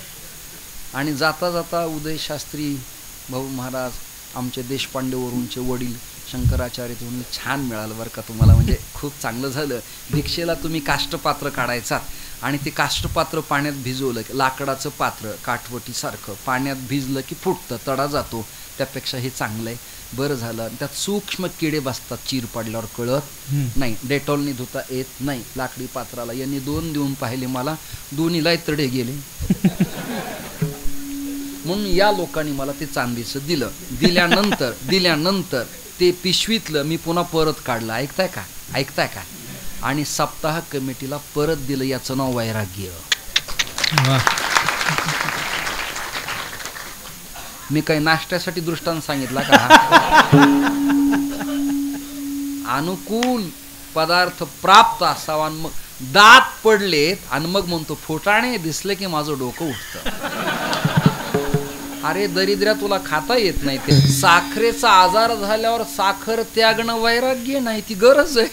आणि जाता जाता उदय शास्त्री भाऊ महाराज, आमचे देशपांडेवरूनचे वडील शंकराचार्य, तुम्ही छान मिळालं बरं का तुम्हाला, म्हणजे खूप चांगलं झालं. दीक्षेला तुम्ही काष्टपात्र काढायचा आणि ते काष्टपात्र पाण्यात भिजवलं, लाकडाचं पात्र काठवटीसारखं पाण्यात भिजलं की फुटतं, तडा जातो. त्यापेक्षा हे चांगलं आहे, बरं झालं. त्यात सूक्ष्म किडे बसतात, चीर पडल्यावर कळत नाही, डेटॉलनी धुता येत नाही. लाकडी पात्राला यांनी 2 देऊन पाहिले मला, दोन्हीला तडे गेले. म्हणून या लोकांनी मला ते चांदीचं दिलं. दिल्यानंतर ते पिशवीतलं मी पुन्हा परत काढलं. ऐकताय का? आणि सप्ताह कमिटीला परत दिलं. याचं नाव वैराग्य. मी काही नाश्त्यासाठी दृष्टांत सांगितला का? अनुकूल पदार्थ प्राप्त असावा, मग दात पडलेत आणि मग म्हणतो फुटाणे दिसले की माझं डोकं उठतं. अरे दरिद्र्या, तुला खाता येत नाही ते. साखरेचा आजार झाल्यावर साखर त्यागणं वैराग्य नाही, ती गरज आहे.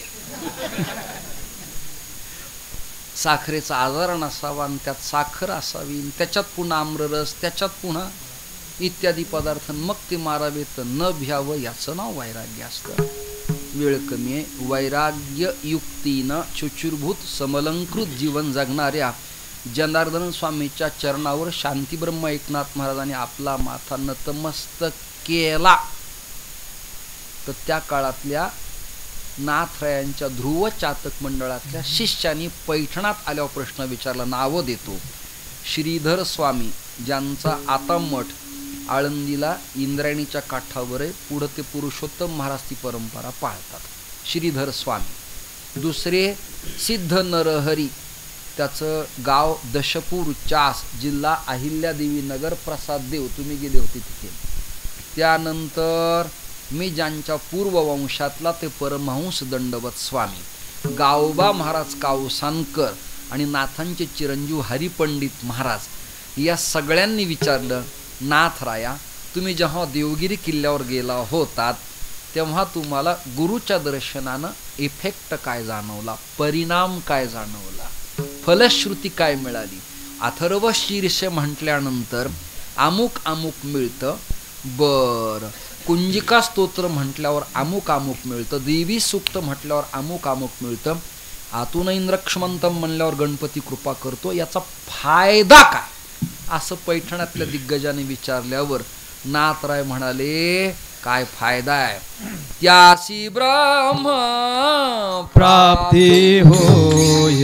साखरेचा आजार नसावा आणि त्यात साखर असावी, त्याच्यात पुन्हा आम्ररस, त्याच्यात पुन्हा इत्यादी पदार्थ, मग ते मारावे तर न भ्यावं. याचं नाव वैराग्य असतं. वेळ कमी आहे. वैराग्य युक्तीनं शुचिर्भूत समलंकृत जीवन जगणाऱ्या जनार्दन स्वामीच्या चरणावर शांतीब्रह्म एकनाथ महाराजांनी आपला माथा नतमस्तक केला. तर त्या काळातल्या नाथरायांच्या ध्रुव चातक मंडळातल्या शिष्यांनी पैठणात आल्यावर प्रश्न विचारला. नावं देतो. श्रीधर स्वामी, ज्यांचा आता मठ आळंदीला इंद्रायणीच्या काठावर आहे. पुढं ते पुरुषोत्तम महाराज ती परंपरा पाळतात. श्रीधर स्वामी. दुसरे सिद्ध नरहरी, त्याचं गाव दशपूर चास, जिल्हा अहिल्यादेवी नगर, प्रसाद देव, तुम्ही गेले होते तिथे. त्यानंतर मी ज्यांच्या पूर्ववंशातला ते परमहंस दंडवत स्वामी, गावबा महाराज कावसानकर आणि नाथांचे चिरंजीव हरिपंडित महाराज. या सगळ्यांनी विचारलं, नाथराया, तुम्ही जेव्हा देवगिरी किल्ल्यावर गेला होतात तेव्हा तुम्हाला गुरुच्या दर्शनानं इफेक्ट काय जाणवला, परिणाम काय जाणवला, फलश्रुती काय मिळाली? अथर्व शीर्ष म्हटल्यानंतर अमुक अमुक मिळतं. बर, कुंजिका स्तोत्र म्हटल्यावर अमुक अमुक मिळतं. देवी सूक्त म्हटल्यावर अमुक अमुक मिळतं. आतून इंद्रक्ष्मंतम म्हणल्यावर गणपती कृपा करतो. याचा फायदा काय? असं पैठणातल्या दिग्गजाने विचारल्यावर नाथराय म्हणाले, काय फायदा आहे? त्यासी ब्रह्म प्राप्ती होय,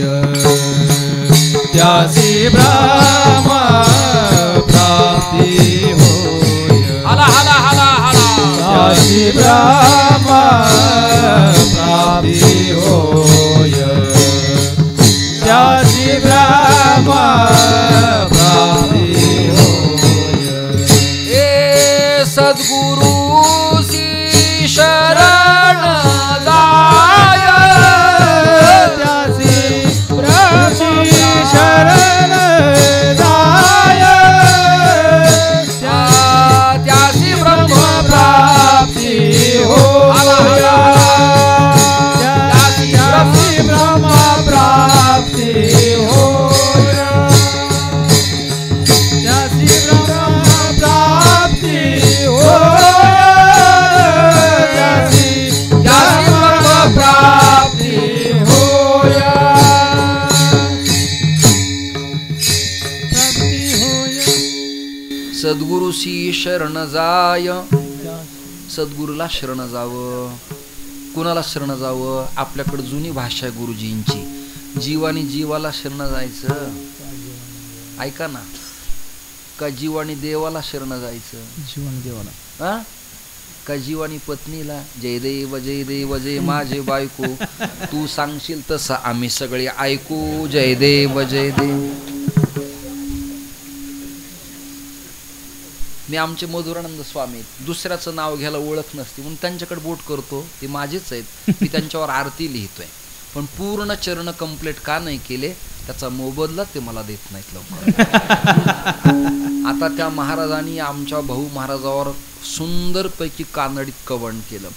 त्यासी ब्रह्म प्राप्ती होय, हाला हाला हाला हाला, त्यासी ब्रह्म प्राप्ती होय, त्यासी ब्रह्म प्राप्ती होय. ए सद्गुरु शरण जाय, त्यासी ब्रह्म शरण जाय, त्यासी ब्रह्म प्राप्ती तुळशी शरण जाय, सद्गुरूला शरण जावं. कुणाला शरण जावं? आपल्याकडे जुनी भाषा आहे गुरुजींची, जीवानी जीवाला शरण जायचं. ऐका ना, का जीवानी देवाला शरण जायचं? जीवन देवाला. हा, का जीवानी पत्नीला? जय देव जय देव जय माझे बायको, तू सांगशील तसं आम्ही सगळे ऐकू. जय देव जय देव. मी आमचे मधुरानंद स्वामी, दुसऱ्याचं नाव घ्यायला ओळख नसते म्हणून त्यांच्याकडे बोट करतो, ते माझेच आहेत, मी त्यांच्यावर आरती लिहितोय. पण पूर्ण चरण कंप्लीट का नाही केले त्याचा मोबदला ते मला देत नाहीत लवकर. आता त्या महाराजांनी आमच्या भाऊ महाराजावर सुंदरपैकी कानडीत कवण केलं.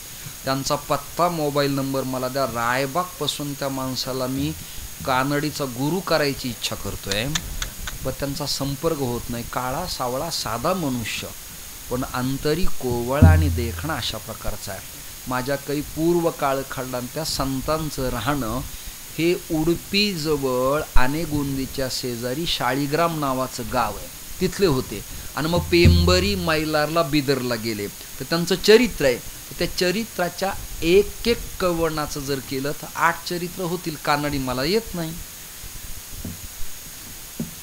त्यांचा पत्ता मोबाईल नंबर मला द्या. रायबाग पासून त्या माणसाला मी कानडीचा गुरु करायची इच्छा करतोय, पण त्यांचा संपर्क होत नाही. काळा सावळा साधा मनुष्य, पण अंतरी कोवळा आणि देखणा अशा प्रकारचा आहे. माझ्या काही पूर्व काळखंडात त्या संतांचं राहणं हे उडपी जवळ आनेगोंदीच्या शेजारी शाळीग्राम नावाचं गाव आहे, तिथले होते. आणि मग पेंबरी मैलारला बिदरला गेले. तर त्यांचं चरित्र आहे, त्या चरित्राच्या एक एक कवनाचं जर केलं तर 8 चरित्र होतील. कानडी मला येत नाही.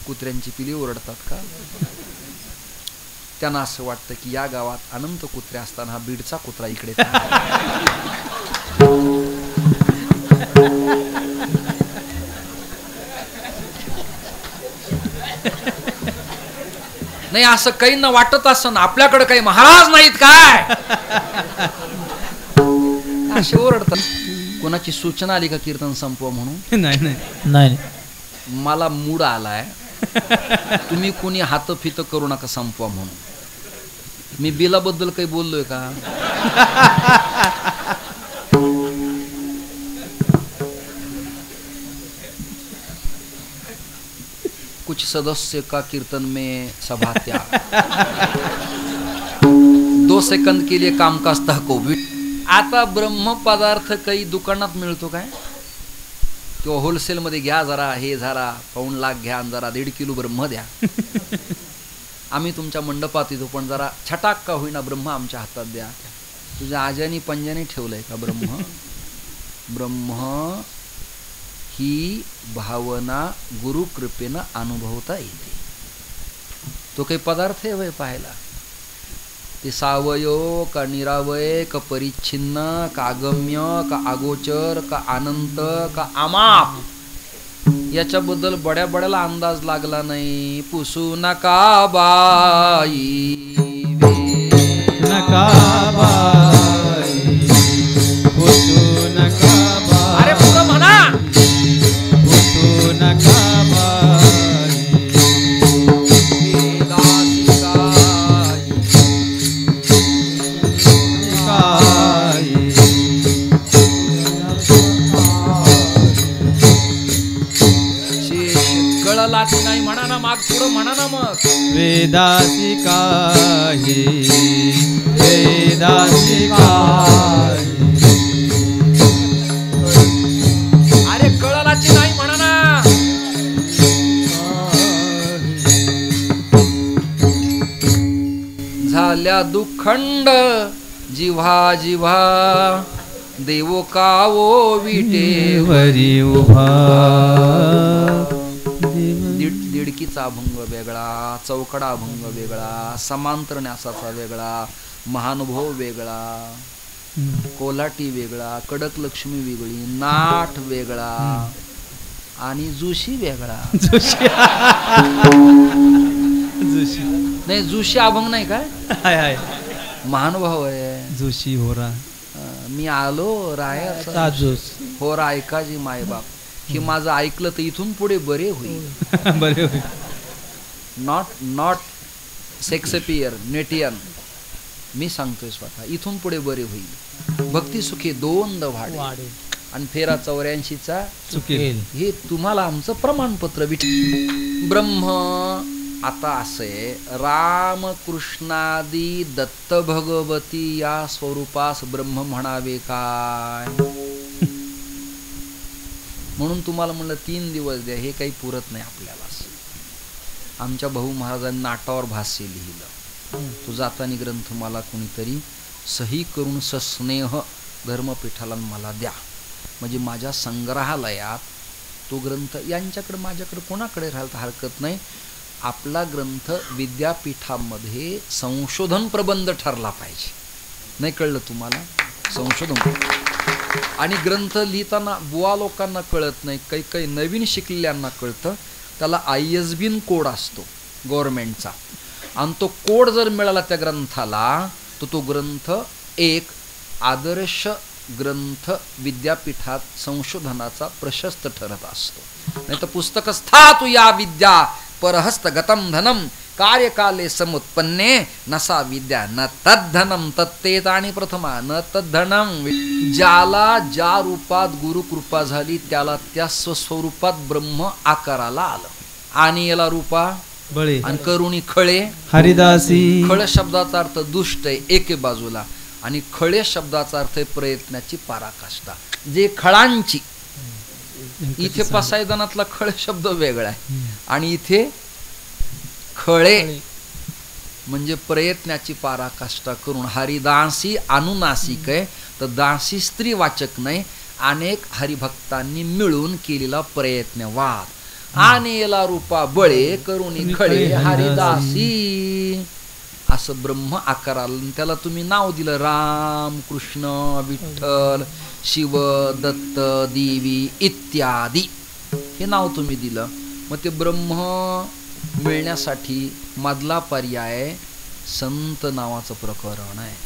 कुत्र्यांची पिली ओरडतात का? त्यांना असं वाटतं की या गावात अनंत कुत्रे असताना हा बीडचा कुत्रा इकडे. नाही, असं काही ना वाटत असं, आपल्याकडे काही महाराज नाहीत काय असे ओरडतात. कोणाची सूचना आली का कीर्तन संपवा म्हणून? नाही नाही नाही. मला मूड आलाय, तुम्ही कोणी हात फित करू नका संपवा म्हणून. मी बिलाबद्दल काही बोललोय का? कुछ सदस्य का कीर्तन में सभा त्याग, 2 सेकंद के लिए कामकाज तहकूब. आता ब्रह्म पदार्थ काही दुकानात मिळतो काय? किंवा होलसेल मध्ये घ्या, जरा हे जरा $1 लाख घ्या, जरा 1.5 किलो ब्रह्म द्या. आम्ही तुमच्या मंडपात येतो, पण जरा छटाक का होईना ब्रह्म आमच्या हातात द्या. तुझ्या आजानी पंजाने ठेवलंय का ब्रह्म? ब्रह्म ही भावना गुरुकृपेनं अनुभवता येते. तो काही पदार्थ आहे वय पाहायला? ते सावयव का निरावय का परिच्छिन्न का अगम्य का अगोचर का अनंत का अमाप, याच्याबद्दल बड्या बड्याला अंदाज लागला नाही. पुसू नका बाई नका बाई, पुसू नका बाई. अरे पुढं म्हणा. पुसू नका बाई. नाही म्हणा ना, माग पुढं म्हणा ना. मग वेदासी काही, वेदासी काही. अरे कळलाची नाही म्हणा ना. झाल्या दुखंड जिव्हा जिव्हा, देवो कावो विटेवरी उभा. दिडकीचा अभंग वेगळा, चौकडा अभंग वेगळा, समांतर न्यासाचा वेगळा, महानुभव वेगळा, कोल्हाटी वेगळा, कडक लक्ष्मी वेगळी, नाट वेगळा आणि जोशी वेगळा. जोशी नाही, जोशी अभंग नाही काय? हाय हाय, महानुभाव आहे जोशी होरा. मी आलो राया होरा ऐकाजी मायबाप. हे माझं ऐकलं तर इथून पुढे बरे होईल. बरे होईल. नॉट शेक्सपियर नेटियन, मी सांगतोय स्वतः, इथून पुढे बरे होईल. भक्ती सुखी 2 वाढे आणि फेरा 84चा चुकेल. हे तुम्हाला आमचं प्रमाणपत्र. ब्रह्म आता असे रामकृष्णादी दत्त भगवती या स्वरूपास ब्रह्म म्हणावे काय? म्हणून तुम्हाला म्हणलं 3 दिवस द्या, हे काही पुरत नाही आपल्याला. आमच्या भाऊ महाराजांनी नाटावर भाष्य लिहिलं. तो जातानी ग्रंथ मला कोणीतरी सही करून सस्नेह धर्मपीठाला मला द्या, म्हणजे माझ्या संग्रहालयात तो ग्रंथ यांच्याकडे माझ्याकडे कोणाकडे राहायला हरकत नाही. आपला ग्रंथ विद्यापीठामध्ये संशोधन प्रबंध ठरला पाहिजे. नाही कळलं तुम्हाला? संशोधन. आणि ग्रंथ लिहिताना बुवा लोकांना कळत नाही, काही काही नवीन शिकलेल्यांना कळतं. त्याला ISBN कोड असतो गव्हर्नमेंटचा, आणि तो कोड जर मिळाला त्या ग्रंथाला तर तो ग्रंथ एक आदर्श ग्रंथ विद्यापीठात संशोधनाचा प्रशस्त ठरत असतो. नाही तर पुस्तक स्थातु या विद्या परहस्तगतम धनम कार्यकाले समुत्पन्ने नसा विद्या न तद्धनम तत्तेत आणि प्रथमा न तद्धनम. ज्याला ज्या रूपात गुरुकृपा झाली त्याला त्या स्वस्वरूपात ब्रह्म आकाराला आलं. आणि याला रूपा बळे आणि करुणी खळे हरिदासी. खळ शब्दाचा अर्थ दुष्ट आहे एके बाजूला, आणि खळे शब्दाचा अर्थ आहे प्रयत्नाची पराकाष्ठा. जे खळांची, इथे पसायदानातला खळ शब्द वेगळा आहे, आणि इथे खळे म्हणजे प्रयत्नाची पराकाष्ठा करून. हरिदासी अनुनासिक आहे, तर दासी स्त्रीवाचक नाही. अनेक हरिभक्तांनी मिळून केलेला प्रयत्नवाद. आणि याला रूपा बळे करुणी खळे हरिदासी, असं ब्रह्म आकाराला त्याला तुम्ही नाव दिलं. राम, कृष्ण, विठ्ठल, शिव, दत्त, देवी इत्यादी हे नाव तुम्ही दिलं. मग ते ब्रह्म मिळण्यासाठी मधला पर्याय संत नावाचं प्रकरण आहे.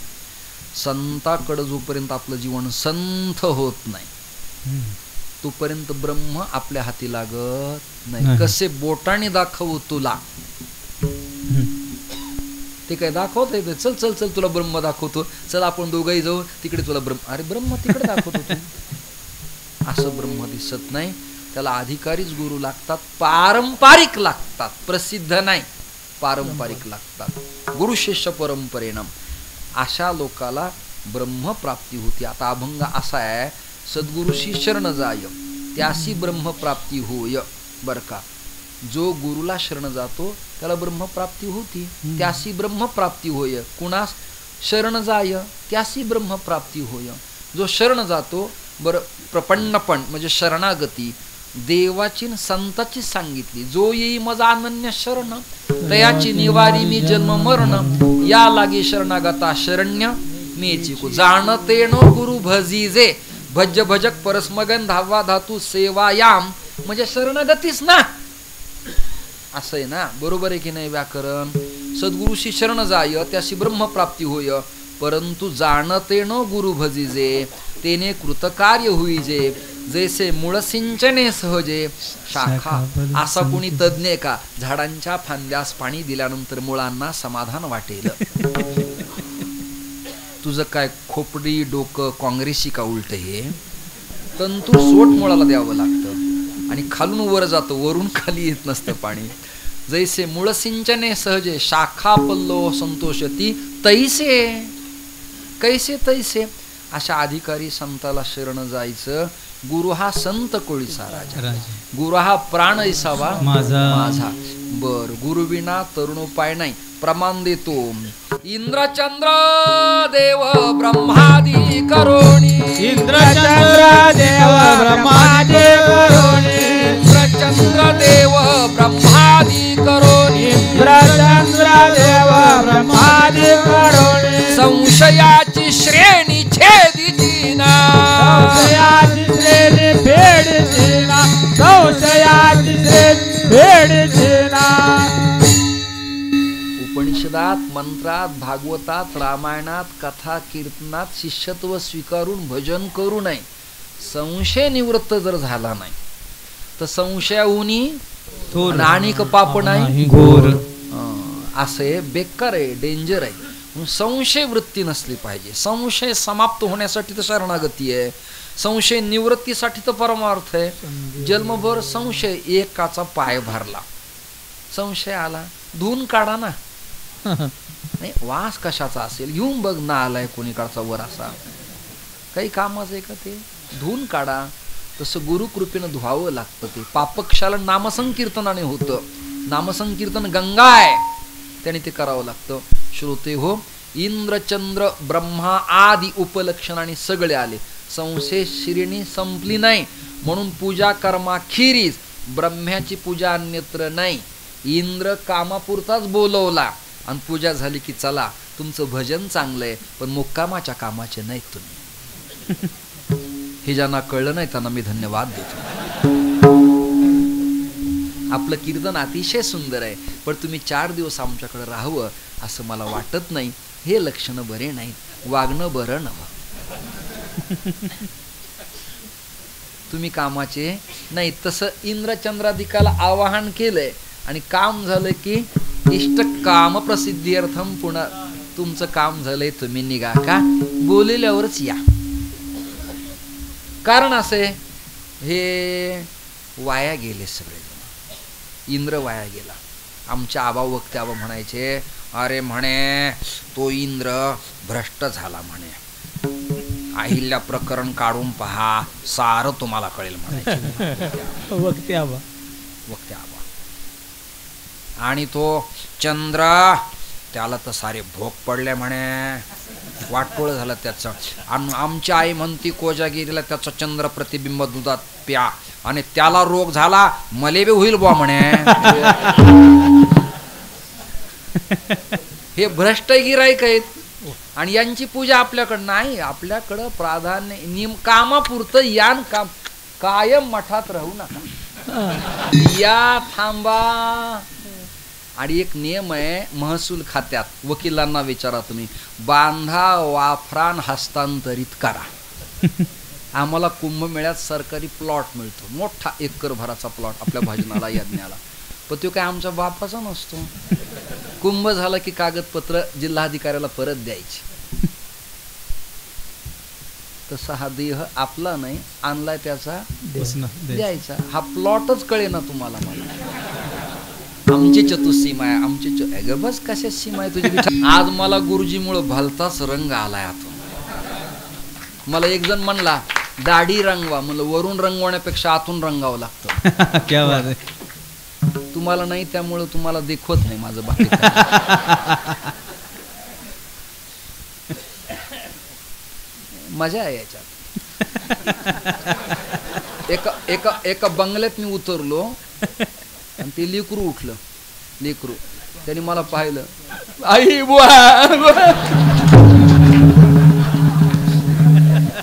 संताकडं जोपर्यंत आपलं जीवन संत होत नाही तोपर्यंत ब्रह्म आपल्या हाती लागत नाही. कसे बोटाने दाखवू तुला, ते काय दाखवत आहे? चल चल चल तुला ब्रह्म दाखवतो, चल आपण दोघंही जाऊ तिकडे, तुला ब्रह्म. अरे ब्रह्म तिकडे दाखवतो तू. असं ब्रह्म दिसत नाही. त्याला अधिकारीच गुरु लागतात, पारंपरिक लागतात, प्रसिद्ध नाही, पारंपरिक लागतात. गुरु शिष्य परंपरेनं अशा लोकाला ब्रह्मप्राप्ती होती. आता अभंग असा आहे, सद्गुरुशी शरण जाय त्यासी ब्रह्मप्राप्ती होय. बर का, जो गुरुला शरण जातो त्याला ब्रह्मप्राप्ती होती. त्यासी ब्रह्मप्राप्ती होय. कुणास शरण जाय त्यासी ब्रह्मप्राप्ती होय. जो शरण जातो, बर प्रपन्नपण म्हणजे शरणागती देवाची संताची सांगितली. जो येई मजा अनन्य शरण तयाची निवारी मी जन्म मरण. या लागी शरणागता शरण्य मेची को जाणते नो गुरु भजीजे भज भजक परस्मगन धावा धातू सेवायाम, म्हणजे शरणागतीच ना. असं आहे ना, बरोबर आहे की नाही व्याकरण? सद्गुरुशी शरण जाय त्याशी ब्रह्मप्राप्ती होय. परंतु जाणते न गुरु भजीजे तेने कृतकार्य होईजे. जैसे मूळ सिंचने सहजे शाखा. असा कोणी तज्ञ का झाडांच्या फांद्यास पाणी दिल्यानंतर मुळांना समाधान वाटेल? तुझं काय खोपडी डोकं काँग्रेसी का उलट? हे तंतू सोट मुळाला द्यावं लागतं, आणि खालून वर जातं, वरून खाली येत नसतं पाणी. जैसे मूळ सिंचने सहजे शाखा पल्लो संतोषती तैसे. कैसे तैसे? अशा अधिकारी संताला शरण जायचं. गुरु हा संत कोळीचा राजा, गुरु हा प्राण ऐसावा माझा. बर, गुरुविना तरुणोपाय नाही. प्रमाण देतो. इंद्रचंद्र देव ब्रह्मादी करोणी. इंद्रचंद्र देव ब्रह्मादी करोणी. इंद्रचंद्र देव ब्रह्मादी करोणी. इंद्रचंद्र देव ब्रह्मादी करोणी. संशयाची श्रेणी छेदिची ना. संशयाची श्रेणी फेडची ना. संशयाची श्रेणी फेडची ना. उपनिषदात, मंत्रात, भागवतात, रामायणात, कथा कीर्तनात शिष्यत्व स्वीकारून भजन करू नये. संशय निवृत्त जर झाला नाही तर संशयाहुनी आणिक पाप नाही घोर. असे बेकार आहे, डेंजर आहे. संशय वृत्ती नसली पाहिजे. संशय समाप्त होण्यासाठी तर शरणागती आहे, संशय निवृत्तीसाठी तर परमार्थ आहे. जन्मभर संशय, एकाचा पाय भरला, संशय आला, धुवून काढा ना. नाही, वास कशाचा असेल घेऊन बघ ना, आलाय कोणीकडचा वर असा, काही कामाचं आहे का ते? धुवून काढा. तसं गुरुकृपेनं धुवावं लागतं. ते पापक्षाला नामसंकीर्तनाने होतं. नामसंकीर्तन गंगा आहे, त्याने ते करावं लागतं. श्रोते हो, इंद्र चंद्र ब्रह्मा आदी उपलक्षणाने सगळे आले. संशय श्रेणी संपली नाही म्हणून पूजा कर्माखिरीज ब्रह्म्याची पूजा अन्यत्र नाही. इंद्र कामापुरताच बोलवला आणि पूजा झाली की चला तुमचं भजन चांगलंय पण मुक्कामाच्या कामाचे नाहीत तुम्ही. हे ज्यांना कळलं नाही त्यांना मी धन्यवाद देतो. आपलं कीर्तन अतिशय सुंदर आहे पण तुम्ही 4 दिवस आमच्याकडे राहावं असं मला वाटत नाही. हे लक्षण बरे नाहीत, वागणं बरं नव्हं. तुम्ही कामाचे नाही. तसं इंद्रचंद्रादिकाला आवाहन केलंय आणि काम झालं की इष्ट काम प्रसिद्धीर्थम पुन्हा तुमचं काम झालंय तुम्ही निघा का बोलल्यावरच या. कारण असे हे वाया गेले सगळे. इंद्र वाया गेला. आमच्या आबा वक्ते आबा म्हणायचे अरे म्हणे तो इंद्र भ्रष्ट झाला म्हणे. अहिल्या प्रकरण काढून पहा सारं तुम्हाला कळेल म्हणायचे वक्ते आबा. आणि तो चंद्र त्याला तर सारे भोग पडले म्हणे. वाटोळ झालं त्याचं. आणि आमची आई म्हणती कोजागिरीला त्याचं चंद्र प्रतिबिंब दुधात प्या आणि त्याला रोग झाला मले बी होईल बुवा म्हणे. हे भ्रष्ट गिराईक आहेत आणि यांची पूजा आपल्याकडं नाही. आपल्याकडं प्राधान्य नियम कामापुरतं यान काम. कायम मठात राहू नका, या थांबा. आणि एक नियम आहे महसूल खात्यात, वकिलांना विचारा तुम्ही, बांधा वाफरान हस्तांतरित करा. आम्हाला कुंभमेळ्यात सरकारी प्लॉट मिळतो, मोठा 1 एकर भराचा प्लॉट आपल्या भजनाला यज्ञाला. पण तो काय आमच्या बापाचा नसतो. कुंभ झाला की कागदपत्र जिल्हाधिकाऱ्याला परत द्यायची. तसा हा देह आपला नाही, आणलाय त्याचा द्यायचा. हा प्लॉटच कळे ना तुम्हाला. मला आमची चतुसीमा आहे, आमची बस कशा सीमा आहे तुझी. आज मला गुरुजीमुळे भलताच रंग आलाय आतून. मला एक जण म्हणला दाढी रंगवा, म्हणलं वरून रंगवण्यापेक्षा आतून रंगावं लागतं. क्या बात आहे. तुम्हाला नाही त्यामुळे तुम्हाला देखवत नाही माझं बाकी. मजा आहे याच्यात. एका बंगल्यात मी उतरलो आणि ते लेकरू उठलं. लेकरू त्याने मला पाहिलं, आई बुवा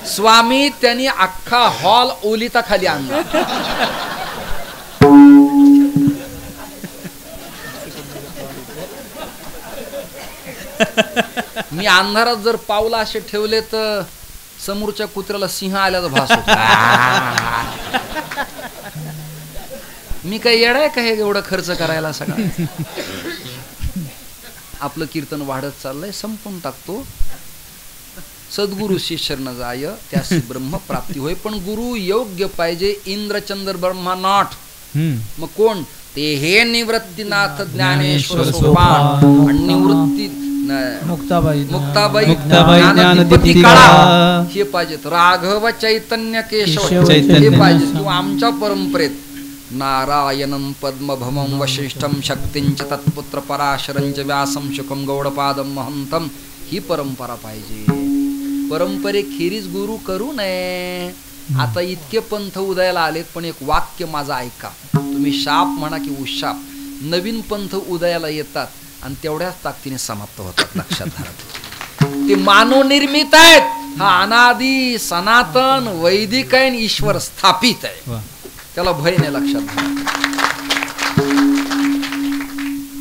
स्वामी. त्यांनी अख्खा हॉल ओलिता खाली आणला. मी अंधारात जर पावलं असे ठेवले तर समोरच्या कुत्र्याला सिंह आल्याचा भास होता. मी काय येडाय का हे एवढं खर्च करायला सगळं. आपलं कीर्तन वाढत चाललंय, संपून टाकतो. सद्गुरु शरण जाय त्यासी ब्रह्म प्राप्ती होय. पण गुरु योग्य पाहिजे. इंद्रचंद्र ब्रह्मा नॉट. मग कोण ते हे निवृत्तीनाथ ज्ञानेश्वर सोपान आणि निवृत्ती मुक्ताबाई ज्ञानदीप्ती काळा हे पाहिजेत. राघव चैतन्य केशव हे पाहिजे. किंवा आमच्या परंपरेत नारायणं पद्मभवं वशिष्ठं शक्तींच तत्पुत्र पराशरंच व्यासं शुकं गौडपादं महंतं ही परंपरा पाहिजे. परंपरेखेरीज गुरु करू नये. आता इतके पंथ उदयाला आलेत पण एक वाक्य माझं ऐका तुम्ही. शाप म्हणा की उशाप, नवीन पंथ उदयाला येतात आणि तेवढ्याच ताकदीने समाप्त होतात. लक्षात धरा, ते मानवनिर्मित आहेत. हा अनादी सनातन वैदिक आहे, ईश्वर स्थापित आहे, त्याला भय नाही. लक्षात धरा,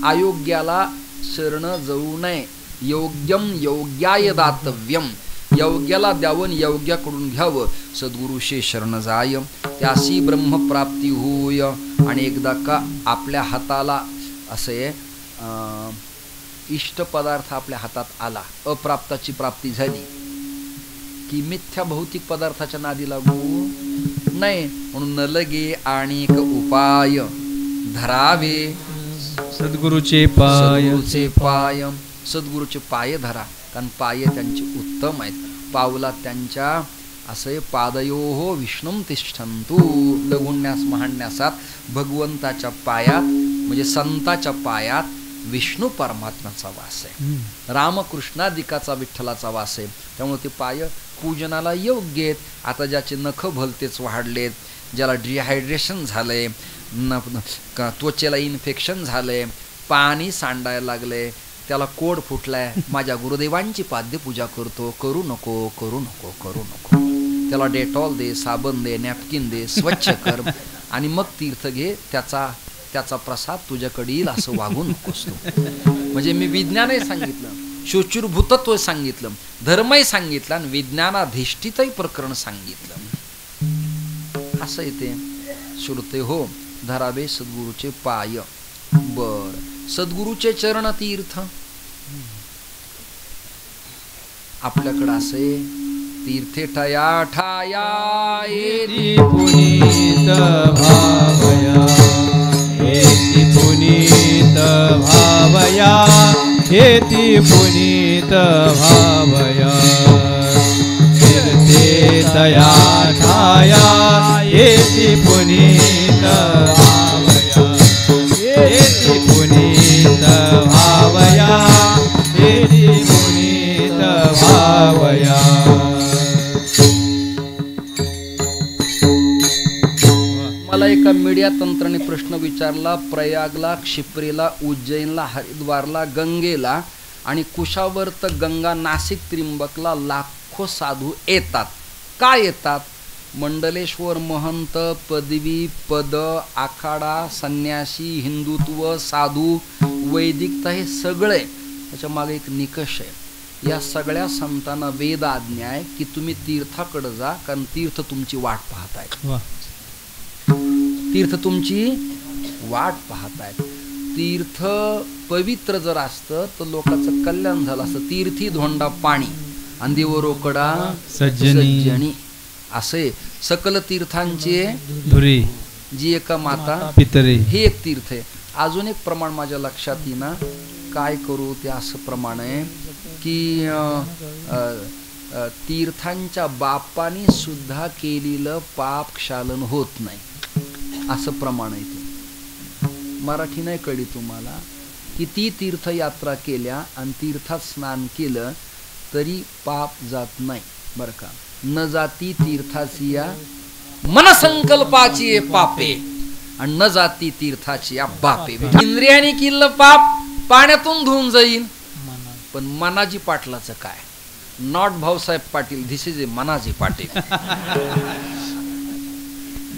अयोग्याला शरण जाऊ नये. योग्यम योग्याय दातव्यम, योग्याला द्यावं योग्याकडून घ्यावं. सद्गुरुशे शरण जाय त्यासी ब्रह्मप्राप्ती होय. आणि एकदा का आपल्या हाताला असे इष्ट पदार्थ आपल्या हातात आला, अप्राप्ताची प्राप्ती झाली की मिथ्या भौतिक पदार्थाच्या नादी लागू नाही. म्हणून न लगे आणि एक उपाय धरावे सद्गुरुचे पाय. सद्गुरुचे पाय धरा, कारण पाय त्यांचे उत्तम आहेत. पावला त्यांच्या असे पादयोः विष्णुं तिष्ठन्तु. लघुन्यास महान्यासात भगवंताच्या पायात म्हणजे संताच्या पायात विष्णू परमात्म्याचा वास आहे, रामकृष्णादिकाचा विठ्ठलाचा वास आहे. त्यामुळे ते पाय पूजनाला योग्य आहेत. आता ज्याचे नख भलतेच वाढलेत, ज्याला डिहायड्रेशन झालंय, त्वचेला इन्फेक्शन झालंय, पाणी सांडायला लागलंय, त्याला कोड फुटलाय, माझ्या गुरुदेवांची पाद्यपूजा करतो, करू नको करू नको करू नको. त्याला डेटॉल दे, साबण दे, नॅपकिन दे, स्वच्छ कर आणि मग तीर्थ घे, त्याचा प्रसाद तुझ्याकडे येईल असं वागू नकोस तू. म्हणजे मी विज्ञानही सांगितलं, शुचिर्भूतत्व सांगितलं, धर्मही सांगितलं आणि विज्ञानाधिष्ठितही प्रकरण सांगितलं. असं येते श्रुते हो धरावे सद्गुरूचे पाय. बर, सद्गुरूचे चरण तीर्थ आपल्याकडं असे तीर्थे ठया ठाया एती पुनीत भावया, एती पुनीत भावया, एती पुनीत भावया. तीर्थे तया ठाया एती पुनीत भावया, एती पुनीत भावया, एती पुनीत भावया. मला एका मीडिया तंत्राने प्रश्न विचारला, प्रयागला, क्षिप्रीला, उज्जैनला, हरिद्वारला, गंगेला आणि कुशावर्त, गंगा, नाशिक, त्रिंबकला लाखो साधू येतात. का येतात? मंडलेश्वर महंत, पदवी, पद, आखाडा, संन्यासी, हिंदुत्व, साधू, वैदिकता हे सगळे त्याच्या मागे एक निकष आहे. या सगळ्या संतांना वेद आज्ञा आहे की तुम्ही तीर्थाकडे जा, कारण तीर्थ तुमची वाट पाहत आहेत. तीर्थ तुमची वाट पाहतायत. तीर्थ पवित्र जर असतं तर लोकांचं कल्याण झालं असतं. तीर्थी धोंडा पाणी अंधीवर रोकडा सज्जनी असे सकल तीर्थांचे धुरी जी एका माता पितरे, हे एक तीर्थ आहे. अजून एक प्रमाण माझ्या लक्षात येईना, काय करू ते असं प्रमाण आहे की तीर्थांच्या बापानी सुद्धा केलेलं पाप क्षालन होत नाही असं प्रमाण आहे. ते मराठी नाही कळली तुम्हाला. किती तीर्थयात्रा केल्या आणि तीर्थात स्नान केलं तरी पाप जात नाही बरं का. न जाती तीर्थाची या मनसंकल्पाची पापे आणि न जाती तीर्थाची या बापे. इंद्रियाने केलं पाप पाण्यातून धुवून जाईल, पण मनाजी पाटलाचं काय? Not Bhausaheb Patil, this is a Manaji Patil.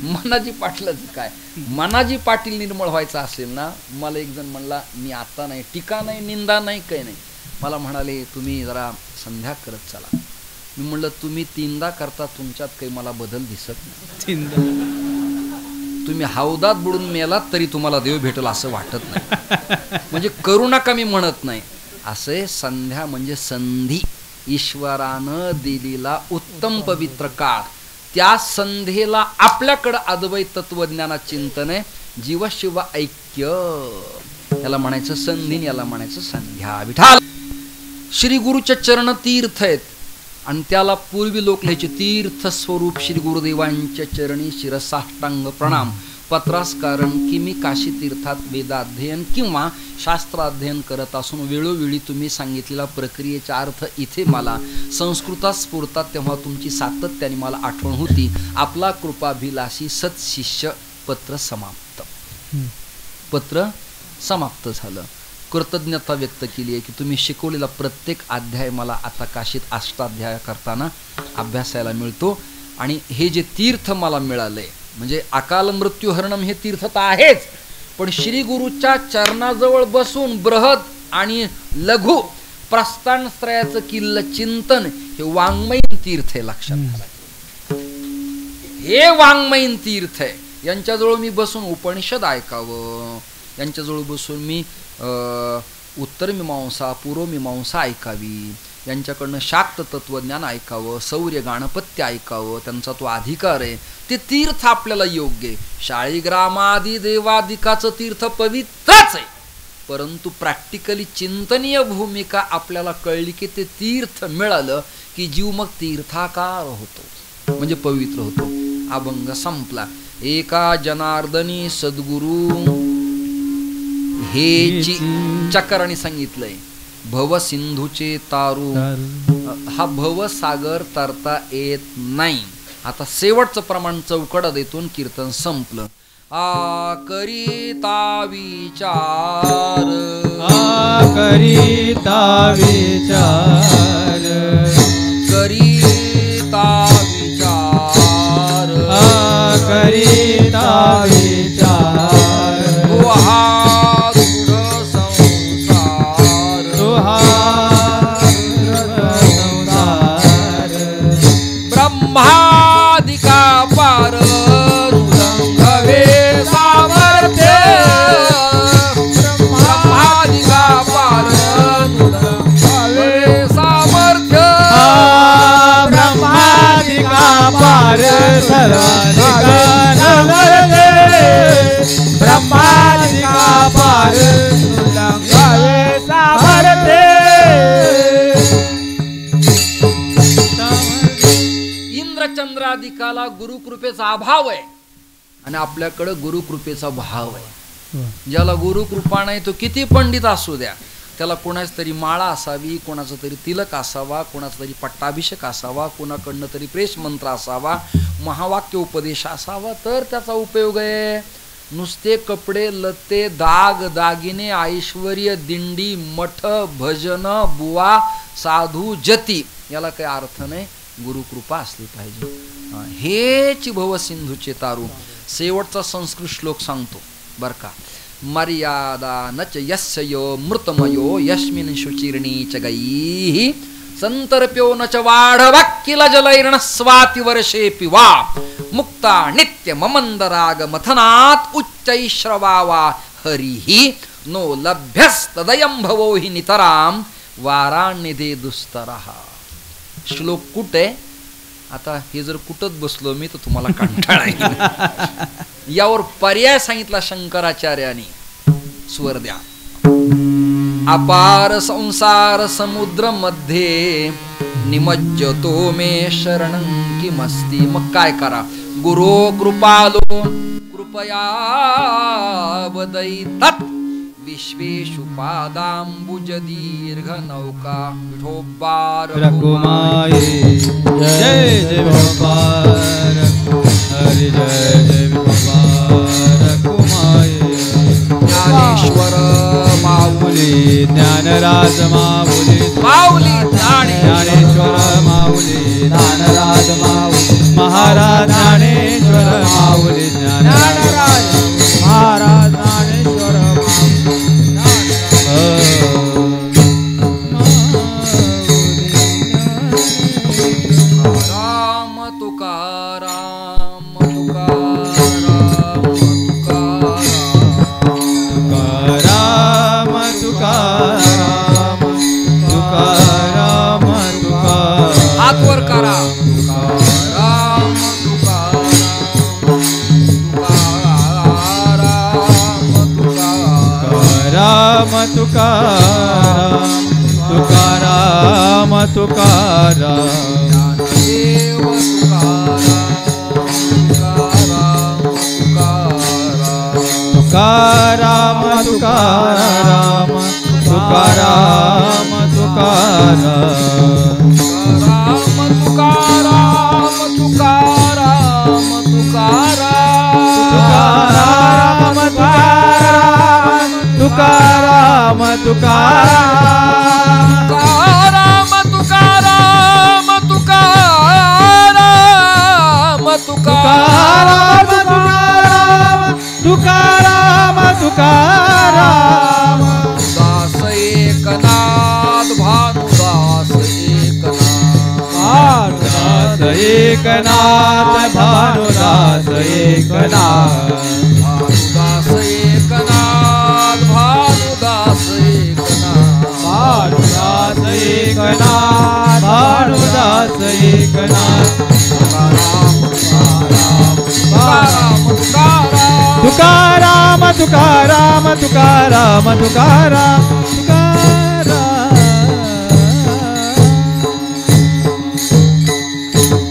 Manaji पाटलाचं काय? मनाजी पाटील निर्मळ व्हायचं असेल ना, मला एक जण म्हणला, मी आता नाही, टीका नाही, निंदा नाही, काही नाही, मला म्हणाले तुम्ही जरा संध्या करत चला. मी म्हणलं तुम्ही तीनदा करता, तुमच्यात काही मला बदल दिसत नाही. तुम्ही हौदात बुडून मेलात तरी तुम्हाला देव भेटेल असं वाटत नाही. म्हणजे करू नका मी म्हणत नाही. असे संध्या म्हणजे संधी, ईश्वरानं दिलेला उत्तम पवित्र काळ. त्या संध्येला आपल्याकडं अद्वैत तत्वज्ञानात चिंतन आहे, जीवशिव ऐक्य, याला म्हणायचं संधी, याला म्हणायचं संध्या. विठाल श्री गुरुचे चरण तीर्थ आहेत आणि त्याला पूर्वी लोक लिहायचे तीर्थ स्वरूप श्री गुरुदेवांच्या चरणी शिरसाष्टांग प्रणाम. पत्रास कारण की मी काशी तीर्थात वेदाध्ययन किंवा शास्त्राध्ययन करत असून वेळोवेळी तुम्ही सांगितलेला प्रक्रियेचा अर्थ इथे मला संस्कृतात स्फुरतात, तेव्हा तुमची सातत्याने मला आठवण होती. आपला कृपाभिलाषी सत्शिष्य. पत्र समाप्त. पत्र समाप्त झालं. कृतज्ञता व्यक्त केली आहे की तुम्ही शिकवलेला प्रत्येक अध्याय मला आता काशीत अष्टाध्याय करताना अभ्यासायला मिळतो. आणि हे जे तीर्थ मला मिळालंय म्हणजे अकाल मृत्यू हरणम हे तीर्थ तर आहेच, पण श्री गुरुच्या चरणाजवळ बसून बृहद आणि लघु प्रस्थानत्रयाचं किल्ल चिंतन हे वाङ्मयीन तीर्थ आहे. लक्षात घ्या, हे वाङ्मयीन तीर्थ आहे. यांच्याजवळ मी बसून उपनिषद ऐकावं, यांच्याजवळ बसून मी उत्तर मीमांसा पूर्व मीमांसा ऐकावी, यांच्याकडनं शाक्त तत्वज्ञान ऐकावं, शौर्य गाणपत्य ऐकावं, त्यांचा तो अधिकार आहे. ते तीर्थ आपल्याला योग्य आहे. शाळीग्रामादी देवादिकाचं तीर्थ पवित्रच आहे, परंतु प्रॅक्टिकली चिंतनीय भूमिका आपल्याला कळली की ते तीर्थ मिळालं की जीव मग तीर्थाकार होतो, म्हणजे पवित्र होतो. अभंग संपला. एका जनार्दनी सद्गुरु हेची चकराने सांगितलंय. भव सिंधूचे तारू, हा भवसागर तरता येत नाही. आता शेवटचं प्रमाण चौकडा देतून कीर्तन संपलं. करिता विचार, करिता विचार, करिता विचार, करिता विचार. ब्रह्मादिका पार उल्लंघवे सामर्थ्य, ब्रह्मादिका पार उल्लंघवे सामर्थ्य, ब्रह्मादिका पार सर्वाधिका नमर्थे, ब्रह्मादिका पार उल्लंघवे सामर्थ्य. चंद्रादिकाला गुरुकृपेचा अभाव आहे आणि आपल्याकडे गुरुकृपेचा भाव आहे. ज्याला गुरुकृपा नाही तो किती पंडित असू द्या, त्याला कोणाच तरी माळा असावी, कोणाचा तरी तिलक असावा, कोणाचा तरी पट्टाभिषेक असावा, कोणाकडनं तरी प्रेस मंत्र असावा, महावाक्य उपदेश असावा, तर त्याचा उपयोग आहे. नुसते कपडे लत्ते दाग दागिने ऐश्वर्य दिंडी मठ भजन बुवा साधू जती याला काही अर्थ नाही. गुरुकृपा असली पाहिजे. हेच भव सिंधूचे तारू. शेवटचा संस्कृत श्लोक सांगतो बर का. मर्यादा नच यस्य यो मृतमयो यस्मिन् शुचिर्णी च गैः संतर्प्यो न च वाढवाक्किल जलैर्न स्वाति वर्षे पिवा मुक्ता नित्य ममंदराग मथनात् उच्चैश्रवावा हरिः नो लभ्यस्तदयं भवो हि नितरां वाराण्यदे दुस्तरः. श्लोक कुठे आता हे जर कुठत बसलो मी तर तुम्हाला कंटाळा येईल. यावर पर्याय सांगितला शंकराचार्यांनी. स्वर द्या. अपार संसार समुद्र मध्ये निमज्जतो मे शरणं किमस्ति. मग काय करा. गुरो कृपालो कृपया वदैतात विश्वेषु पादांबुज दीर्घ नौका विठोबार रघुमाये. जय जय भगवान हरि जय जय भगवान रघुमाये. ज्ञानेश्वर माऊली ज्ञानराज माऊली माऊली ज्ञानेश्वर माऊली ज्ञानराज माऊली महाराज ज्ञानेश्वर माऊली ज्ञानराज महाराज ज्ञानेश्वर राम तुकाराम तुकाराम तुकाराम तुकाराम तुकाराम तुकाराम. हात वर करा. तुकाराम तुकाराम तुकाराम तुकाराम तुकाराम तुकाराम. ज्ञानदेव तुकाराम तुकाराम तुकाराम तुकाराम तुकाराम तुकाराम. तुकाराम तुकाराम तुकाराम तुकाराम तुकाराम तुकाराम तुकाराम तुकाराम तुकाराम तुकाराम तुकाराम तुकाराम तुकाराम. दास एकनाथ भानुदास एकनाथ एकनाथ भानुदास एकनाथ भानुदास एकनाथ भानुदास एकनाथ भानुदास एकनाथ भानुदास एकनाथ. तुकाराम तुकाराम तुकाराम तुकाराम तुकाराम तुकाराम